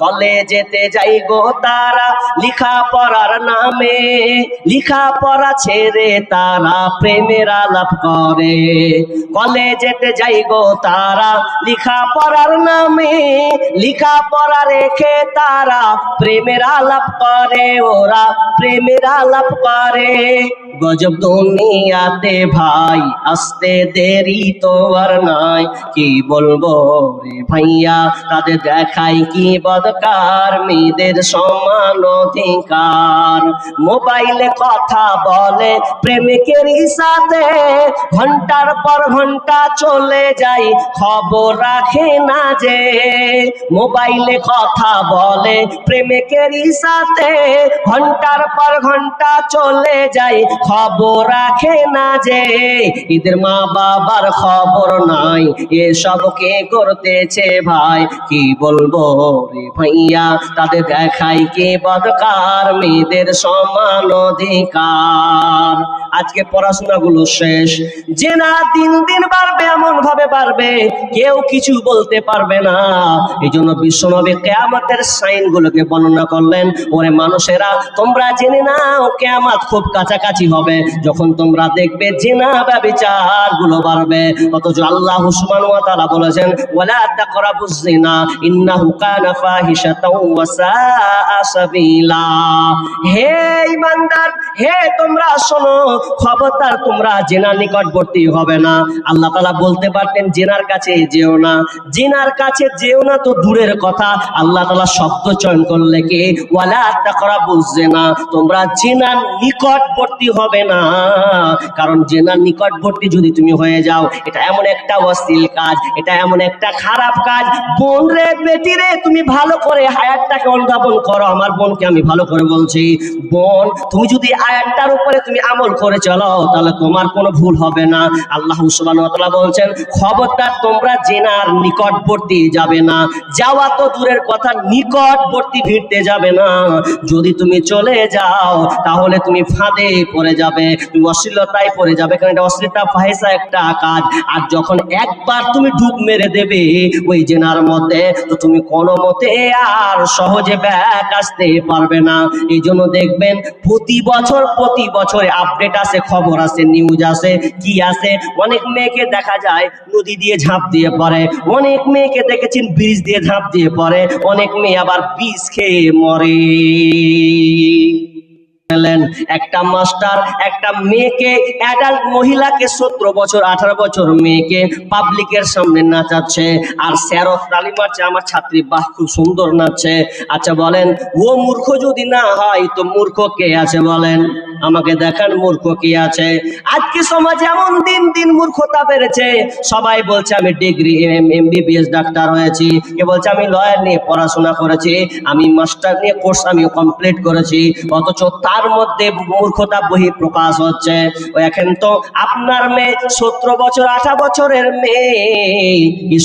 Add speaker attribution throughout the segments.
Speaker 1: কলেজেতে যাই গো তারা লিখা পড়ার নামে, লিখা পড়া ছেড়ে তারা প্রেমের আলাপ করে। কলেজেতে যাই গো তারা লিখা পড়ার নামে, লিখা পড়া রেখে তারা প্রেমের আলাপ করে, ওরা প্রেমের আলাপ করে। গজব দুনিয়াতে ভাই, আসতে দেরি তো আর নাই। কি বলবো রে ভাইয়া, তাদের দেখাই কি বদকার, মেয়েদের সমান অধিকার। মোবাইলে কথা বলে প্রেমিকেরই সাথে, ঘন্টার পর ঘন্টা চলে যায়, খবর রাখে না যে। মোবাইলে কথা বলে প্রেমিকেরই সাথে, ঘন্টার পর ঘন্টা চলে যায়, খবর রাখে না যে। এদের মা বাবার খবর নাই, এসব কে করতেছে ভাই। কি বলবো রে ভাইয়া, তাদের দেখাই কে বদকার, মেয়েদের সমান অধিকার। আজকে পড়াশোনাগুলো শেষ, জেনা দিন দিন বাড়বে, এমন ভাবে বাড়বে কেউ কিছু বলতে পারবে না। এই জন্য বিশ্বনবী কিয়ামতের সাইন গুলোকে বর্ণনা করলেন। ওরে মানুষেরা, তোমরা জেনে নাও কিয়ামত খুব কাছাকাছি হবে, যখন তোমরা দেখবে জেনা ব্যভিচার গুলো বাড়বে। অথচ আল্লাহ সুবহানাহু ওয়া তাআলা বলেছেন, ওয়ালা তাকরাবুজ জিনা ইন্নাহু কানা ফাহিশাতাও ওয়া সাআ সাবিলা। হে ঈমানদার, হে তোমরা শোনো, খবরদার তোমরা জেনার নিকটবর্তী হবে না। আল্লাহ তাআলা বলতে পারতেন জেনার কাছে যেও না, জেনার কাছে যেও না তো দূরের কথা, আল্লাহ তাআলা শব্দ চয়ন করলে কি ওয়ালা তাকরাবুজ জিনা, তোমরা জেনার নিকটবর্তী হবে না। কারণ জেনার নিকটবর্তী যদি তুমি হয়ে যাও, এটা এমন একটা অশ্লীল কাজ, এটা এমন একটা খারাপ কাজ। বোন রে, বেটি রে, তুমি ভালো করে আয়াতটাকে অনুধাবন করো। আমার বোনকে আমি ভালো করে বলছি, বোন তুমি যদি আয়াতটার উপরে তুমি আমল করে চলো, তাহলে তোমার কোনো ভুল হবে না। আল্লাহ সুবহানাহু ওয়া তাআলা বলছেন, খবরদার তোমরা জেনার নিকটবর্তী যাবে না। যাওয়া তো দূরের কথা, নিকটবর্তী ভিড়তে যাবে না। যদি তুমি চলে যাও, তাহলে তুমি ফাঁদে পড়ে যাবে, তুমি অশ্লীলতায় পড়ে যাবে, কারণ এটা অশ্লীলতা ফাহিশা একটা কাজ। আর যখন একবার তুমি ডুব মেরে দেবে ওই জেনার মধ্যে, তো তুমি কোনো মতে আর সহজে ব্যাক আসতে পারবে না। এই জন্য দেখবেন প্রতি বছর আপডেট আসে, খবর আসে, নিউজ আসে, কি আসে। অনেক মেয়েকে দেখা যায় নদী দিয়ে ঝাঁপ দিয়ে পড়ে, অনেক মেয়েকে দেখেছেন ব্রিজ দিয়ে ঝাঁপ দিয়ে পড়ে, অনেক মেয়ে আবার বিষ খেয়ে মরে। একটা মাস্টার একটা মেয়েকে, অ্যাডাল্ট মহিলাকে, 17 বছর 18 বছর মেয়েকে পাবলিকের সামনে নাচাচ্ছে, আর স্যারও তালি মারছে, আমার ছাত্রী বাহ খুব সুন্দর নাচছে। আচ্ছা বলেন, ও মূর্খ যদি না হয় তো মূর্খ কে আছে বলেন? আমাকে দেখান মূর্খ কি আছে। আজকে সমাজে এমন দিন দিন মূর্খতা বেড়েছে, সবাই বলছে আমি ডিগ্রি এমবিবিএস ডাক্তার হয়েছি, কে বলছে আমি লয়ার নিয়ে পড়াশোনা করেছি, আমি মাস্টার নিয়ে কোর্স আমি কমপ্লিট করেছি। অথচ তার মধ্যে মূর্খতা বহি প্রকাশ হচ্ছে। এখন তো আপনার মেয়ে 17 বছর 18 বছরের মেয়ে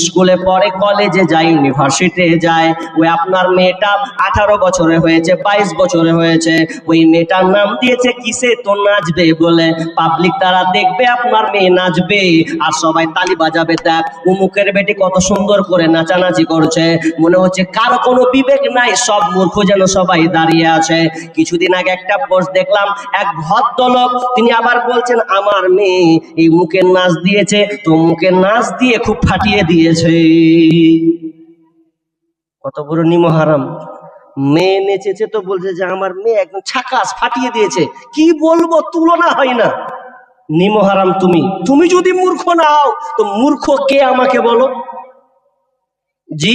Speaker 1: স্কুলে পড়ে, কলেজে যায়, ইউনিভার্সিটিতে যায়। ওই আপনার মেয়েটা 18 বছরে হয়েছে, 22 বছরে হয়েছে, ওই মেয়েটার নাম দিয়েছে কিসে? তো নাচবে বলে। পাবলিক তারা দেখবে আপনার মেয়ে নাচবে আর সবাই তালি বাজাবে, দেখ উমুকের বেটি কত সুন্দর করে নাচানাচি করছে। মনে হচ্ছে কারো কোনো বিবেক নাই, সব মূর্খ যেন সবাই দাঁড়িয়ে আছে। কিছুদিন আগে একটা পোস্ট দেখলাম, এক ভদ্রলোক তিনি আবার বলছেন আমার মেয়ে এই মুখের নাচ দিয়েছে, তো মুখের নাচ দিয়ে খুব ফাটিয়ে দিয়েছে। কত বড় নিমহারাম! মেয়ে নেচেছে তো বলছে যে আমার মেয়ে একদম ছাকাস ফাটিয়ে দিয়েছে। কি বলবো, তুলনা হয় না। নিমহারাম তুমি, তুমি যদি মূর্খ না হও তো মূর্খ কে আমাকে বলো? জি,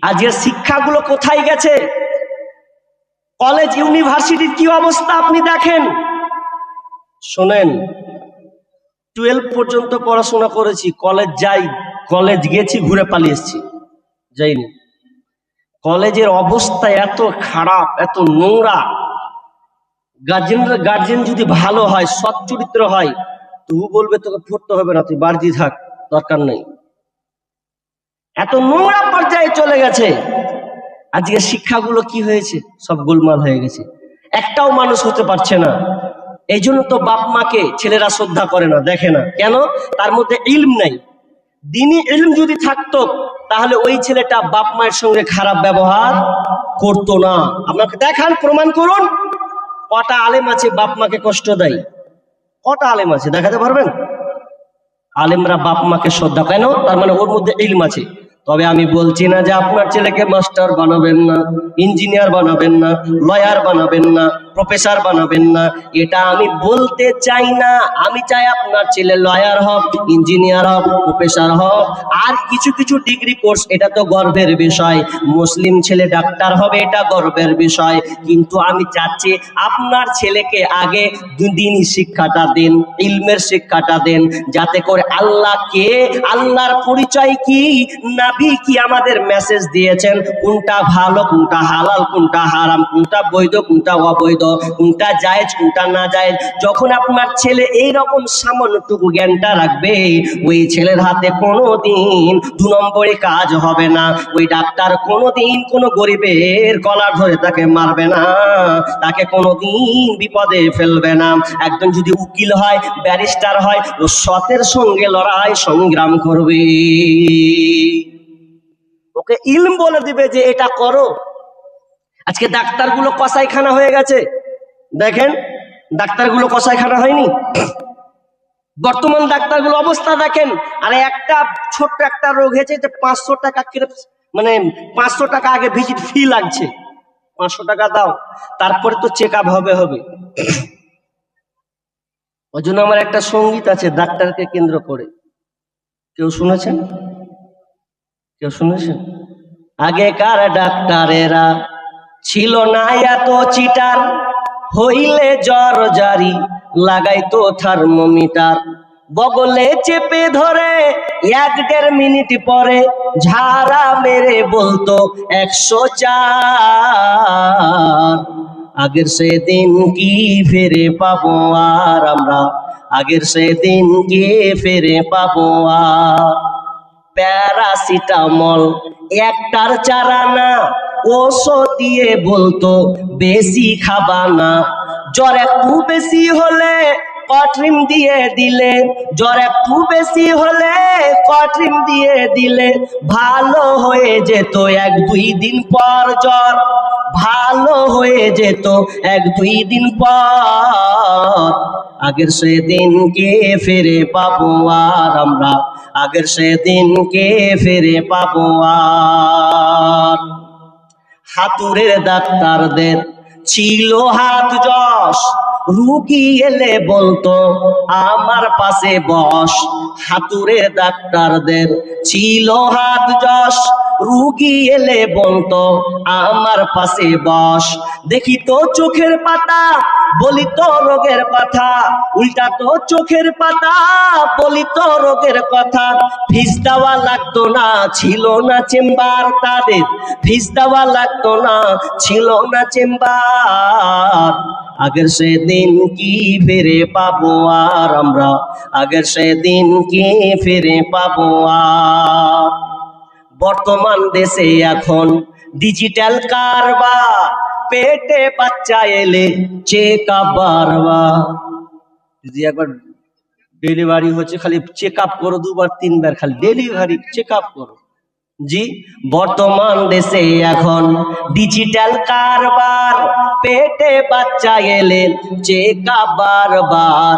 Speaker 1: আজকের শিক্ষাগুলো কোথায় গেছে? কলেজ ইউনিভার্সিটির কি অবস্থা আপনি দেখেন। শোনেন, 12 পর্যন্ত পড়াশোনা করেছি, কলেজ যাই, কলেজ গেছি, ঘুরে পালিয়ে এসেছি, যাইনি। কলেজের অবস্থা এত খারাপ, এত নোংরা। গার্জেন যদি ভালো হয়, সৎ চরিত্র হয়, তবু বলবে তোকে পড়তে হবে না, তুই বাড়ি থাক, দরকার নেই। এত নোংরা পর্যায়ে চলে গেছে। আজকে শিক্ষাগুলো কি হয়েছে? সব গোলমাল হয়ে গেছে, একটাও মানুষ হতে পারছে না। এই জন্য তো বাপ মাকে ছেলেরা শ্রদ্ধা করে না, দেখে না। কেন? তার মধ্যে ইলম নাই। দ্বীনি ইলম যদি থাকতো তাহলে ওই ছেলেটা বাপ মায়ের সঙ্গে খারাপ ব্যবহার করতো না। আপনাকে দেখান, প্রমাণ করুন কটা আলেম আছে বাপ মাকে কষ্ট দেয়? কটা আলেম আছে দেখাতে পারবেন? আলেমরা বাপ মাকে শ্রদ্ধা, কেন? তার মানে ওর মধ্যে ইলম আছে। তবে আমি বলছি না যে আপনার ছেলেকে মাস্টার বানাবেন না, ইঞ্জিনিয়ার বানাবেন না, লয়ার বানাবেন না, প্রফেসর বানাবেন না, এটা আমি বলতে চাই না। আমি চাই আপনার ছেলে লয়ার হোক, ইঞ্জিনিয়ার হোক, প্রফেসর হোক, আর কিছু কিছু ডিগ্রি কোর্স, এটা তো গর্বের বিষয়। মুসলিম ছেলে ডাক্তার হবে, এটা গর্বের বিষয়। কিন্তু আমি চাচ্ছি আপনার ছেলেকে আগে দিনই শিক্ষাটা দিন, ইলমের শিক্ষাটা দেন, যাতে করে আল্লাহ কে, আল্লাহর পরিচয় কি, নবী কি আমাদের মেসেজ দিয়েছেন, কোনটা ভালো, কোনটা হালাল, কোনটা হারাম, কোনটা বৈধ, কোনটা অবৈধ, কোনটা জায়েজ, কোনটা না জায়েজ। যখন আপনার ছেলে এই রকম সামান্যটুকু জ্ঞানটা রাখবে, ওই ছেলের হাতে কোনোদিন 2 নম্বরে কাজ হবে না। ওই ডাক্তার কোনোদিন কোনো গরিবের কলার ধরে তাকে মারবে না, তাকে কোনোদিন বিপদে ফেলবে না। একজন যদি উকিল হয়, ব্যারিস্টার হয়, ও সতের সঙ্গে লড়াই সংগ্রাম করবে, ওকে ইলম বলে দিবে যে এটা করো। আজকে ডাক্তারগুলো কসাইখানা হয়ে গেছে, দেখেন ডাক্তারগুলো কসাইখানা হয়নি? বর্তমান ডাক্তারগুলো অবস্থা দেখেন। আরে একটা ছোট্ট একটা রোগ হয়েছে, 500 টাকা, মানে 500 টাকা আগে ভিজিট ফি লাগছে, 500 টাকা দাও, তারপরে তো চেক আপ হবে। ওই জন্য আমার একটা সঙ্গীত আছে ডাক্তারকে কেন্দ্র করে, কেউ শুনেছেন? কেউ শুনেছেন? আগেকার ডাক্তারেরা ছিল না এত চিটার, হইলে জ্বর জারি লাগাইতো থার্মোমিটার, বগলে চেপে ধরে 1-1.5 মিনিট পরে ঝাড়া মেরে বলতো 104। আগের সেদিন কি ফিরে পাবো আর আমরা, আগের সেদিন কি ফিরে পাবো আর। প্যারাসিটামল একটার চারানা, ওষুধ দিয়ে বলতো বেশি খাবা না, জ্বর একটু বেশি হলে কট্রিম দিয়ে দিলে, জ্বর একটু বেশি হলে কট্রিম দিয়ে দিলে ভালো হয়ে যেত 1-2 দিন পর, জ্বর ভালো হয়ে যেত 1-2 দিন পর। আগের সেদিন কে ফিরে পাবো আর আমরা, আগের সেদিন কে ফিরে পাবো আর। হাতুড়ের ডাক্তারদের ছিল হাত যশ, রুগী এলে বলতো আমার পাশে বস। হাতুড়ের ডাক্তারদের ছিল হাত যশ, রুগী এলে বলতো আমার পাশে বস। দেখি তো চোখের পাতা, বলি তো রোগের কথা, উল্টা তো চোখের পাতা, বলি তো রোগের কথা। ফিস দেওয়া লাগতো না, ছিল না চেম্বার তাদের, ফিস দেওয়া লাগতো না, ছিল না চেম্বার। আগের সেদিন কি ফিরে পাবো আর আমরা, আগের সেদিন কি ফিরে পাবো আর। বর্তমান দেশে এখন ডিজিটাল কারবার, পেটে বাচ্চা এলে চেক আপ বারবার। যদি একবার ডেলিভারি হচ্ছে খালি চেক আপ করো, 2-3 বার খালি ডেলিভারি চেক আপ করো। জি, বর্তমান দেশে এখন ডিজিটাল কারবার, পেটে বাচ্চা এলে চেক আপ বারবার।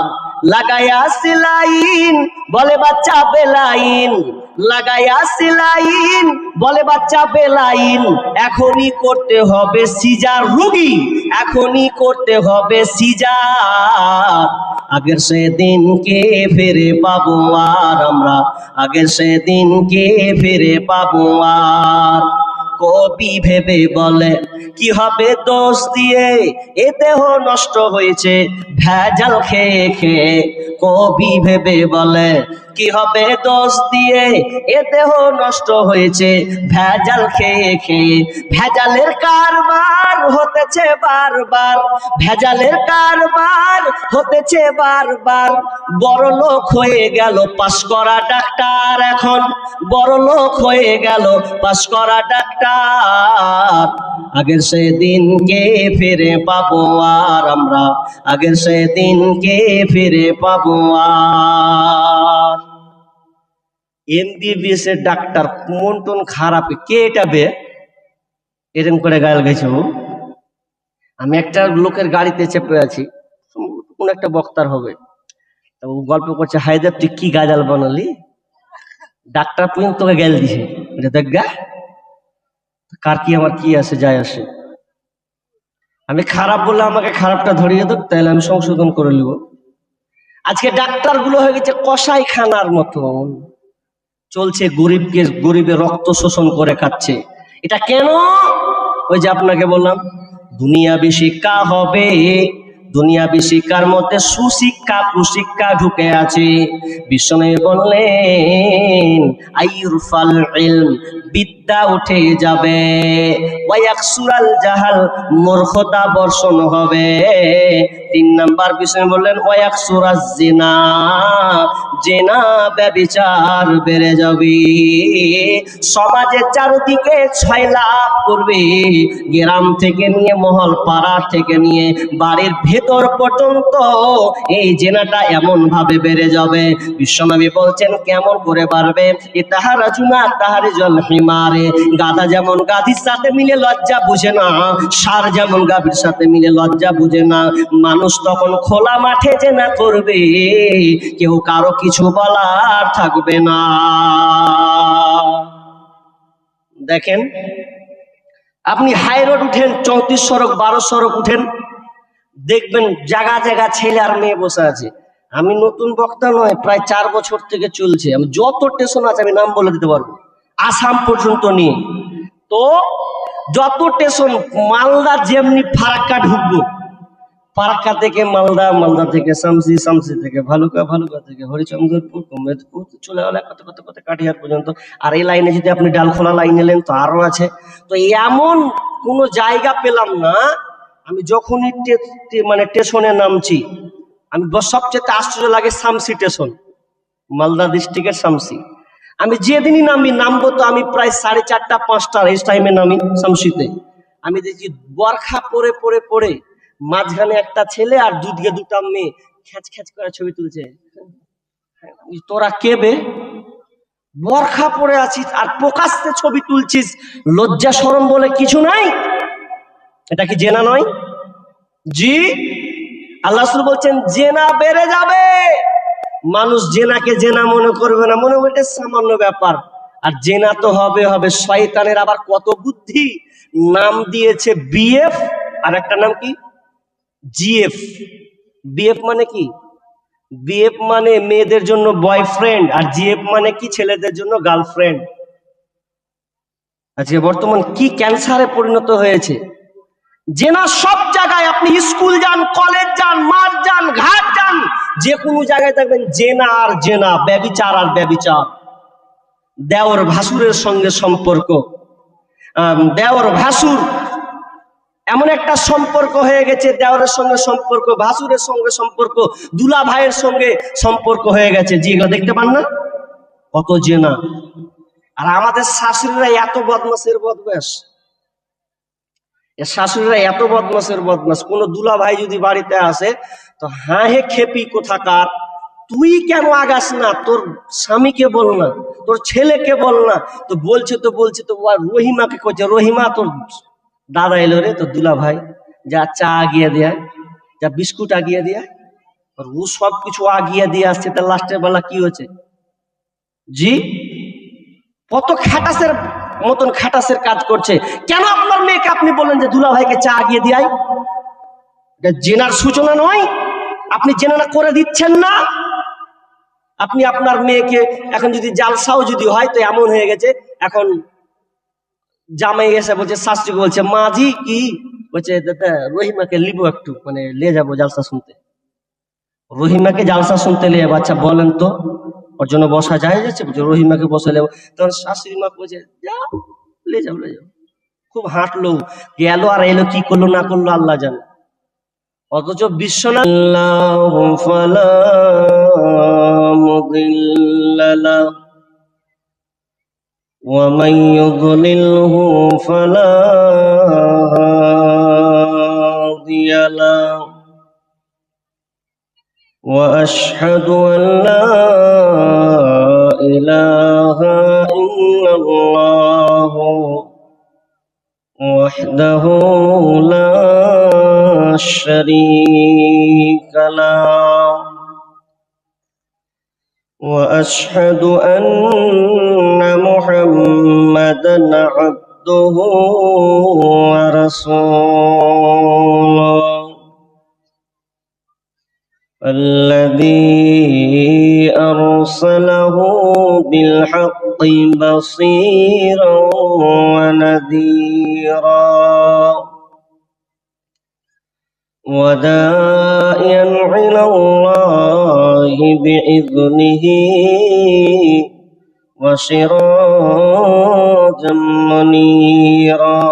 Speaker 1: লাগায়া সেলাইন বলে বাচ্চা বেলাইন, লাগায়া সেলাইন বলে বাচ্চা বেলাইন। এখনই করতে হবে সিজার, রুগী এখনই করতে হবে সিজার। আগের সেদিন কে ফিরে পাবো আর আমরা, আগের সেদিন কে ফিরে পাবো আর। কবি ভেবে বলে কি হবে দোষ দিয়ে, এ দেহ নষ্ট হয়েছে ভেজাল খেয়ে খেয়ে। কবি ভেবে বলে কি হবে দোষ দিয়ে, এ দেহ নষ্ট হয়েছে ভেজাল খেয়ে খেয়ে। ভেজালের কারবার হতেছে বারবার, ভেজালের কারবার হতেছে বারবার। বড় লোক হয়ে গেল পাশ করা ডাক্তার, এখন বড় লোক হয়ে গেল পাশ করা ডাক্তার। আগের সেদিন কে ফিরে পাবো আর আমরা, আগের সেদিন কে ফিরে পাবো আর। এমবিবিএস এর ডাক্তার মন টন খারাপ, কে এটা বে এরকম করে গাল গেছে ও। আমি একটা লোকের গাড়িতে চেপে আছি, কোন একটা বক্তার হবে, ও গল্প করছে, হায়দার তুই কি গাজাল বানালি, ডাক্তার পর্যন্ত তোকে গেল দিছে। দেখ গা, কার কি আমার কি আসে যায় আসে, আমি খারাপ বললে আমাকে খারাপটা ধরিয়ে দেব, তাহলে আমি সংশোধন করে নিব। আজকে ডাক্তার গুলো হয়ে গেছে কসাই খানার মতন, চলছে গরিবকে, গরিবের রক্ত শোষণ করে খাচ্ছে। এটা কেন? ওই যে আপনাকে বললাম দুনিয়াবি শিক্ষা হবে, দুনিয়াবি শিক্ষার মধ্যে সুশিক্ষা কুশিক্ষা ঢুকে আছে। বিষ্ণু বললেন আইয়ুরফাল ইলম, বিদ্যা উঠে যাবে, ওয়ায়াকসুরাল জাহাল, মূর্খতা বর্ষণ হবে। 3 নাম্বার বিষ্ণু বললেন ওয়ায়াকসুরাজ জিনা, জিনা ব্যভিচার বেড়ে যাবে। সমাজের চারদিকে ছয় লাভ করবে, গ্রাম থেকে নিয়ে মহল পাড়া থেকে নিয়ে বাড়ির ভেতর পর্যন্ত এই জেনাটা এমন ভাবে বেড়ে যাবে। বিশ্বনবী বলছেন কেমন করে বাড়বে? তাহারা জুনা তাহারে জল হিমারে, গাধা যেমন গাধির সাথে মিলে লজ্জা বুঝে না, ষাঁড় যেমন গাভীর সাথে মিলে লজ্জা বুঝে না, মানুষ তখন খোলা মাঠে জেনা করবে, কেউ কারো কিছু বলার থাকবে না। দেখেন, আপনি হাই রোড উঠেন, 34 সড়ক 12 সড়ক উঠেন, দেখবেন জায়গা জায়গা ছেলে আর মেয়ে বসে আছে। আমি নতুন বক্তা নয়, প্রায় 4 বছর থেকে চলছে, আমি যত স্টেশন আছে আমি নাম বলে দিতে পারবো, আসাম পর্যন্ত নিয়ে। তো যত স্টেশন, মালদা যেমনি ফারাক্কা ঢুকবো, ফারাক্কা থেকে মালদা, মালদা থেকে শামসি, শামসি থেকে ভালুকা, ভালুকা থেকে হরিচন্দ্রপুর, মেদিনীপুর, চলে গেলে কত কত কত কাঠিয়ার পর্যন্ত। আর এই লাইনে যদি আপনি ডালখোলা লাইন এলেন তো আরো আছে। তো এমন কোনো জায়গা পেলাম না, আমি যখনই মানে স্টেশনে নামছি, আমি সবচেয়ে আশ্চর্য লাগে শামসি স্টেশন, মালদা ডিস্ট্রিক্টের শামসি। আমি যেদিনই নামবো তো আমি প্রায় 4:30 5টা এই টাইমে নামি শামসিতে। আমি দেখি বরখা পরে পরে পরে মাঝখানে একটা ছেলে আর দুদিকে দুটা মেয়ে খ্যাচ খ্যাচ করে ছবি তুলছে। তোরা কে বে? বরখা পরে আছিস আর প্রকাশ্যে ছবি তুলছিস, লজ্জা শরম বলে কিছু নাই? এটা কি জেনা নয়? জি, আল্লাহ রাসূল বলছেন জেনা বেড়ে যাবে। মানুষ জেনাকে জেনা মনে করবে না, মনে হবে এটা সামান্য ব্যাপার। আর জেনা তো হবে হবে। শয়তানের আবার কত বুদ্ধি, নাম দিয়েছে বিএফ, আর একটা নাম কি জিএফ। বিএফ মানে কি? বিএফ মানে মেয়েদের জন্য বয়ফ্রেন্ড, আর জিএফ মানে কি? ছেলেদের জন্য গার্লফ্রেন্ড। আজকে বর্তমান কি ক্যান্সারে পরিণত হয়েছে। জেনা সব জায়গায়, আপনি স্কুল যান, কলেজ যান, মাঠ যান, ঘাট যান, যে কোনো জায়গায় দেখবেন জেনা আর জেনা, ব্যভিচার আর ব্যভিচার। দেওর ভাসুরের সঙ্গে সম্পর্ক, দেওর ভাসুর এমন একটা সম্পর্ক হয়ে গেছে, দেওরের সঙ্গে সম্পর্ক, ভাসুরের সঙ্গে সম্পর্ক, দুলা ভাইয়ের সঙ্গে সম্পর্ক হয়ে গেছে। জি, এগুলো দেখতে পান না? কত জেনা। আর আমাদের শাশুড়িরা এত বদমাশের বদমাশ, শাশুড়িরা এত বদমাশের বদমাশ, কোন দুলা ভাই যদি বাড়িতে আসে তো হ্যাঁ হে খেপি কোথাকার, তুই কেন আগাস না, তোর স্বামীকে বল না, তোর ছেলেকে বল না। তো বলছে তো রহিমাকে করছে, রহিমা তোর দাদা এলো রে, তোর দুলা ভাই, যা চা আগিয়ে দেয়, যা বিস্কুট আগিয়ে দেয়, ও সব কিছু আগিয়ে দিয়ে আসছে। তার লাস্টের বেলা কি হয়েছে? জি, কত খাটাসের মতন খাটাসের কাজ করছে। কেন আপনার মেয়েকে আপনি বললেন যে দুলা ভাইকে চা আগিয়ে দিয়াই? এটা জেনার সূচনা নয়? আপনি জেনা করে দিচ্ছেন না। আপনি আপনার মেয়েকে এখন যদি জালসাও যদি হয় তো এমন হয়ে গেছে, এখন জামাই এসে বলছে, শাশুড়ি বলছে মাঝি কি বলছে, দাদা রহিমাকে লিবো একটু, মানে লে যাবো জালসা শুনতে। রহিমাকে জালসা শুনতে লিয়ে, বাচ্চা বলেন তো ওর জন্য বসা যায় যাচ্ছে? বলছে রহিমাকে বসে লেবো। তখন শাশুড়ি মা বলছে যাও, লে যাও লে যাও। খুব হাঁটলো, গেল আর এলো, কি করলো না করলো আল্লাহ জানে। অথচ বিশ্বনাথ ফালা মুদিল্লা লাহু ওয়া মান ইউদ্লিলহু ফালা হাদিয়া লাহু ওয়া আশহাদু আন লা إله إلا الله وحده لا شريك له وأشهد أن محمدا عبده ورسوله الذي أرسله بالحق بصيرا ونذيرا وداعيا إلى الله بإذنه وسراجا منيرا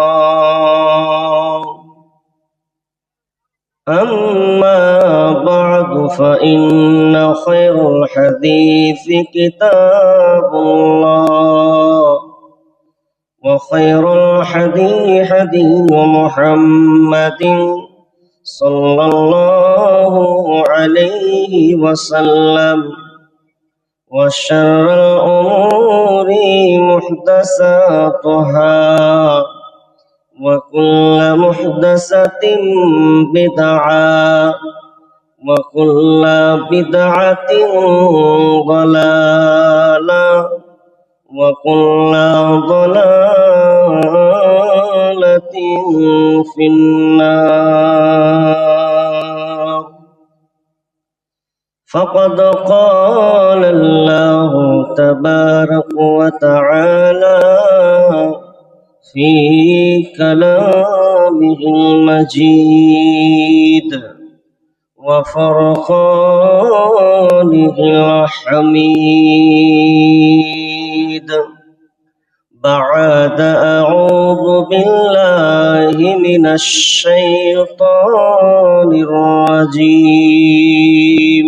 Speaker 1: أما بعد فإن خير الحديث كتاب الله وخير الحديث حديث محمد صلى الله عليه وسلم وشر الأمور محدثاتها وكل محدثة بدعة وكل بدعة ضلالة وكل ضلالة في النار فقد قال الله تبارك وتعالى في كلامه المجيد وفرقانه الحميد بعد أعوذ بالله من الشيطان الرجيم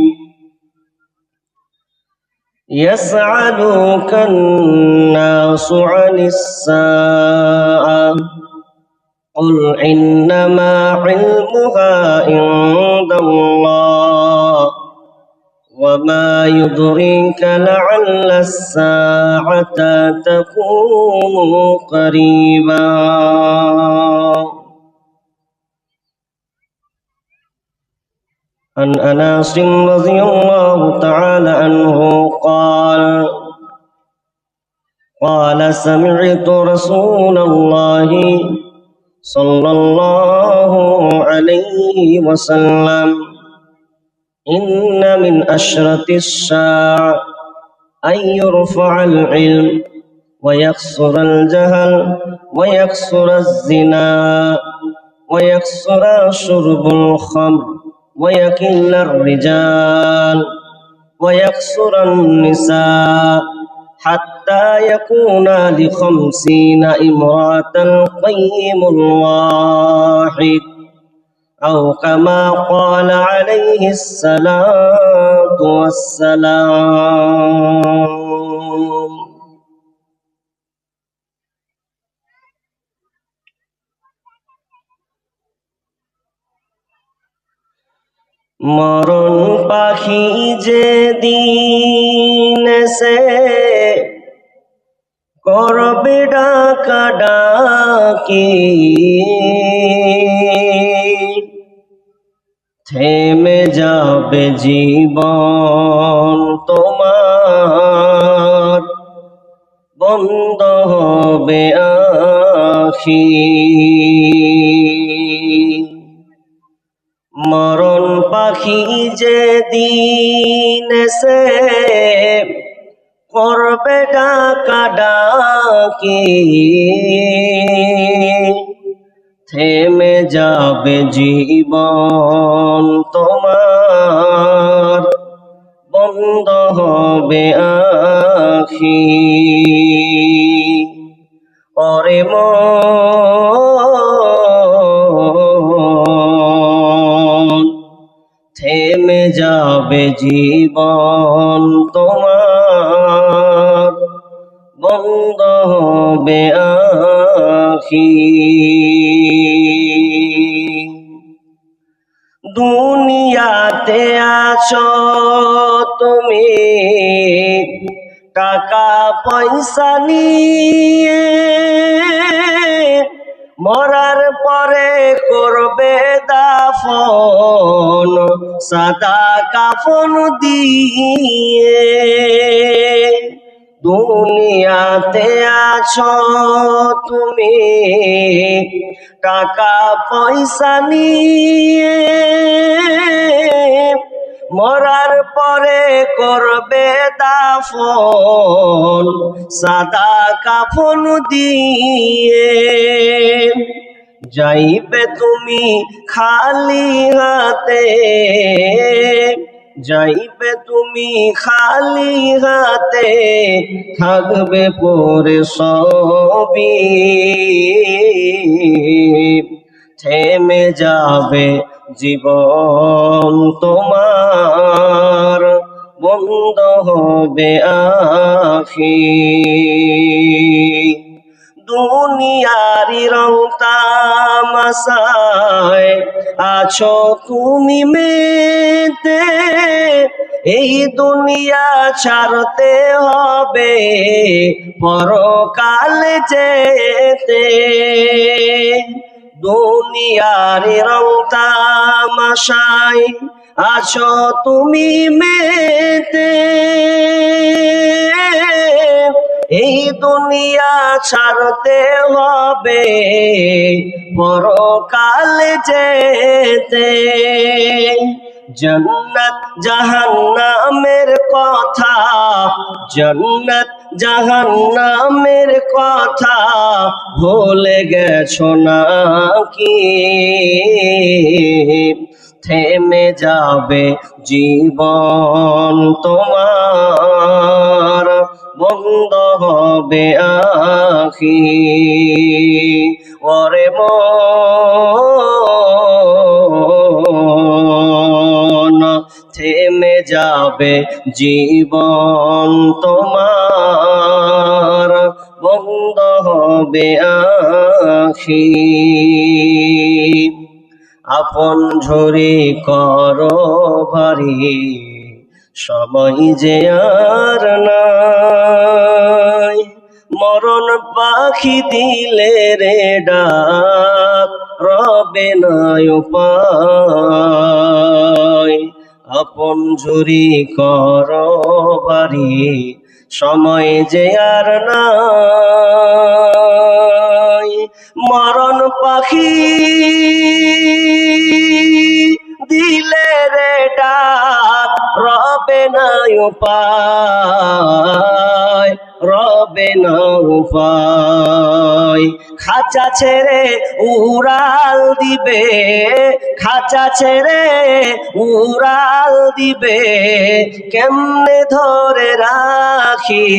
Speaker 1: يسألك الناس عن الساعة قل إنما علمها عند الله وما يدريك لعل الساعة تكون قريبا عن أنس رضي الله تعالى عنه قال سمعت رسول الله صلى الله عليه وسلم إن من أشرة الساعة أن يرفع العلم ويكثر الجهل ويكثر الزنا ويكثر شرب الخمر ويقل الرجال ويكثر النساء حتى يكون ل50 امرأة القيم الواحد أو كما قال عليه الصلاة والسلام মরণ পাখি যে দিন সে করবে ডাকা ডাকি থেমে যাবে জীবন তোমার বন্ধ হবে আখি মরণ পাখি যে দিন সে করবে ডাকা ডাকি থেমে যাবে জীবন তোমার বন্ধ হবে আখি ওরে থেমে যাবে জীবন তোমার বন্ধ হবে আখি দুনিয়াতে আছো তুমি টাকা পয়সা নিয়ে মরার পরে করবে দাফন সাদা কাফন দিয়ে। দুনিয়াতে আছো তুমি টাকা পয়সা নিয়ে, মরার পরে করবে দাফন সাদা কাফন দিয়ে। যাইবে তুমি খালি হাতে, যাইবে তুমি খালি হাতে, থাকবে পরে সবই। থেমে যাবে জীবন তোমার, বন্ধ হবে আখি। দুনিয়ারি রং তামাশায় আছো তুমি মেতে, এই দুনিয়া ছাড়তে হবে পরকালে যেতে। দুনিয়ারি রং তামাশায় আছো তুমি মেতে, এই দুনিয়া ছাড়তে হবে পরকালে যেতে। জন্নত জাহান্নামের কথা, জন্নত জাহান্নামের কথা ভুলে গেছো নাকি? থেমে যাবে জীবন তোমার, বন্ধ হবে আখি। ওরে মন, থেমে যাবে জীবন তোমার, বন্ধ হবে আখি। আপন ঝরে করো ভারী, সময় যে আর নাই। মরণ পাখি দিলে রে ডাক, রবে না উপায়। আপন ঝুরি করো ভারী, সময় যে আর নাই। মরণ পাখি দিলে রে ডাক, রবে না উপায়, রবে না উপায়। খাঁচা ছেড়ে উড়াল দিবে, খাঁচা ছেড়ে উড়াল দিবে, কেমনে ধরে রাখি?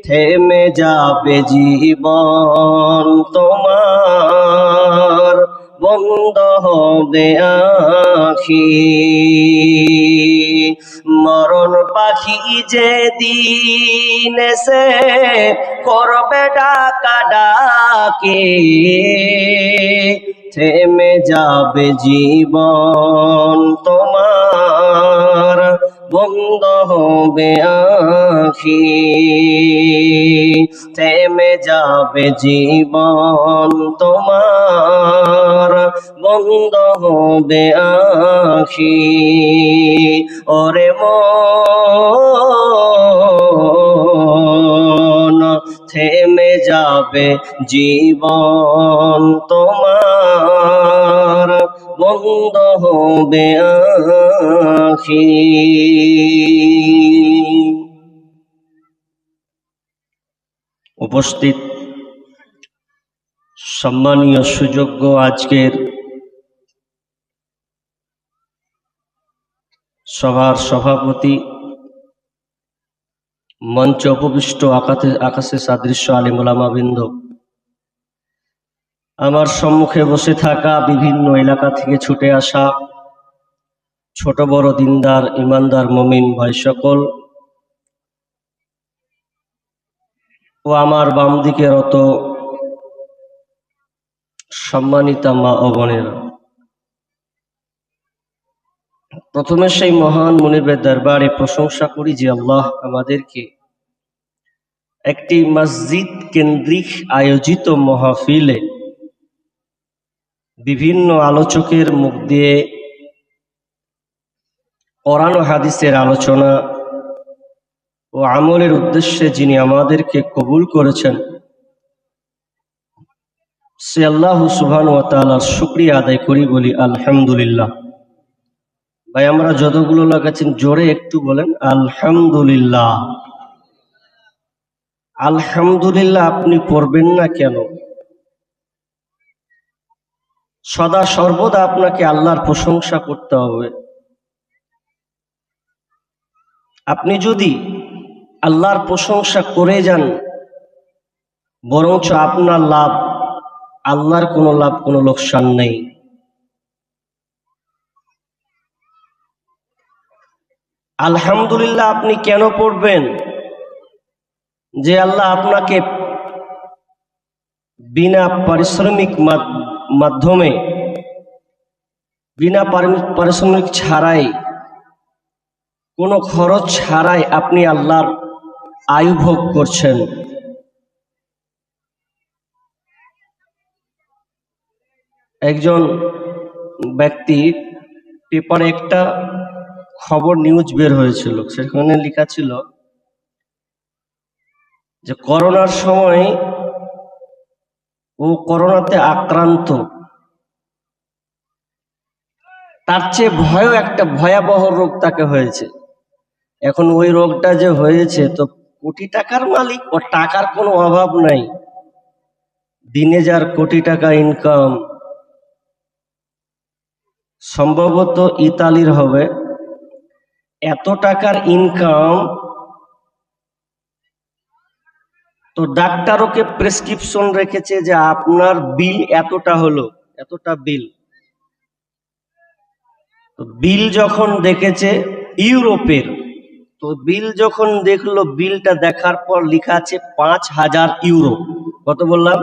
Speaker 1: থেমে যাবে জীবন তোমার, বন্ধ হবে আখি। মরণ পাখি যে দিন এসে করবে ডাকা ডাকি, থেমে যাবে জীবন তোমার, বন্ধ হবে আখি। থেমে যাবে জীবন তোমার, বন্ধ হবে আখি। ওরে মন, থেমে যাবে জীবন তোমার, বন্ধ হবে আখি। উপস্থিত সম্মানীয় সুযোগ্য আজকের সভার সভাপতি, মঞ্চে উপবিষ্ট আকাশে সাদৃশ্য আলিম ওলামাবৃন্দ, আমার সম্মুখে বসে থাকা বিভিন্ন এলাকা থেকে ছুটে আসা ছোট বড় দিনদার ইমানদার মুমিন ভাই সকল, ও আমার বাম দিকে রত সম্মানিতা মা ও বোনেরা, প্রথমে সেই মহান মুনিবের দরবারে প্রশংসা করি যে আল্লাহ আমাদেরকে একটি মসজিদ কেন্দ্রিক আয়োজিত মাহফিলে বিভিন্ন আলোচকের মুখ দিয়ে কোরআন ও হাদিসের আলোচনা ও আমলের উদ্দেশ্যে যিনি আমাদেরকে কবুল করেছেন সে আল্লাহ সুবহানাহু ওয়া তাআলার শুকরিয়া আদায় করি, বলি আলহামদুলিল্লাহ। ভাই আমরা যতগুলো লাগাচ্ছেন জোরে একটু বলেন আলহামদুলিল্লাহ। আলহামদুলিল্লাহ আপনি পড়বেন না কেন? সদা সর্বদা আপনাকে আল্লাহর প্রশংসা করতে হবে। আপনি যদি আল্লাহর প্রশংসা করে যান বরঞ্চ আপনার লাভ, আল্লাহর কোনো লাভ কোনো লোকসান নেই। আলহামদুলিল্লাহ আপনি কেন পড়বেন? যে আল্লাহ আপনাকে বিনা পারিশ্রমিক মাধ্যমে, বিনা পারিশ্রমিক ছাড়াই, কোনো খরচ ছাড়াই আপনি আল্লাহর আয়ু ভোগ করছেন। একজন ব্যক্তি পেপারে একটা খবর নিউজ বের হয়েছিল, সেখানে লেখা ছিল যে করোনার সময় ও করোনাতে আক্রান্ত, তার চেয়ে একটা ভয়াবহ রোগ তাকে হয়েছে। এখন ওই রোগটা যে হয়েছে তো কোটি টাকার মালিক, ও টাকার কোনো অভাব নাই, দিনে যার কোটি টাকা ইনকাম, সম্ভবত ইতালির হবে, এত টাকার ইনকাম। তো ডাক্তার ওকে প্রেসক্রিপশন রেখেছে যে আপনার বিল এতটা হলো, এতটা বিল। তো বিল যখন দেখেছে ইউরোপের, তো বিল যখন দেখলো, বিলটা দেখার পর লেখা আছে 5,000 ইউরো। কত বললাম?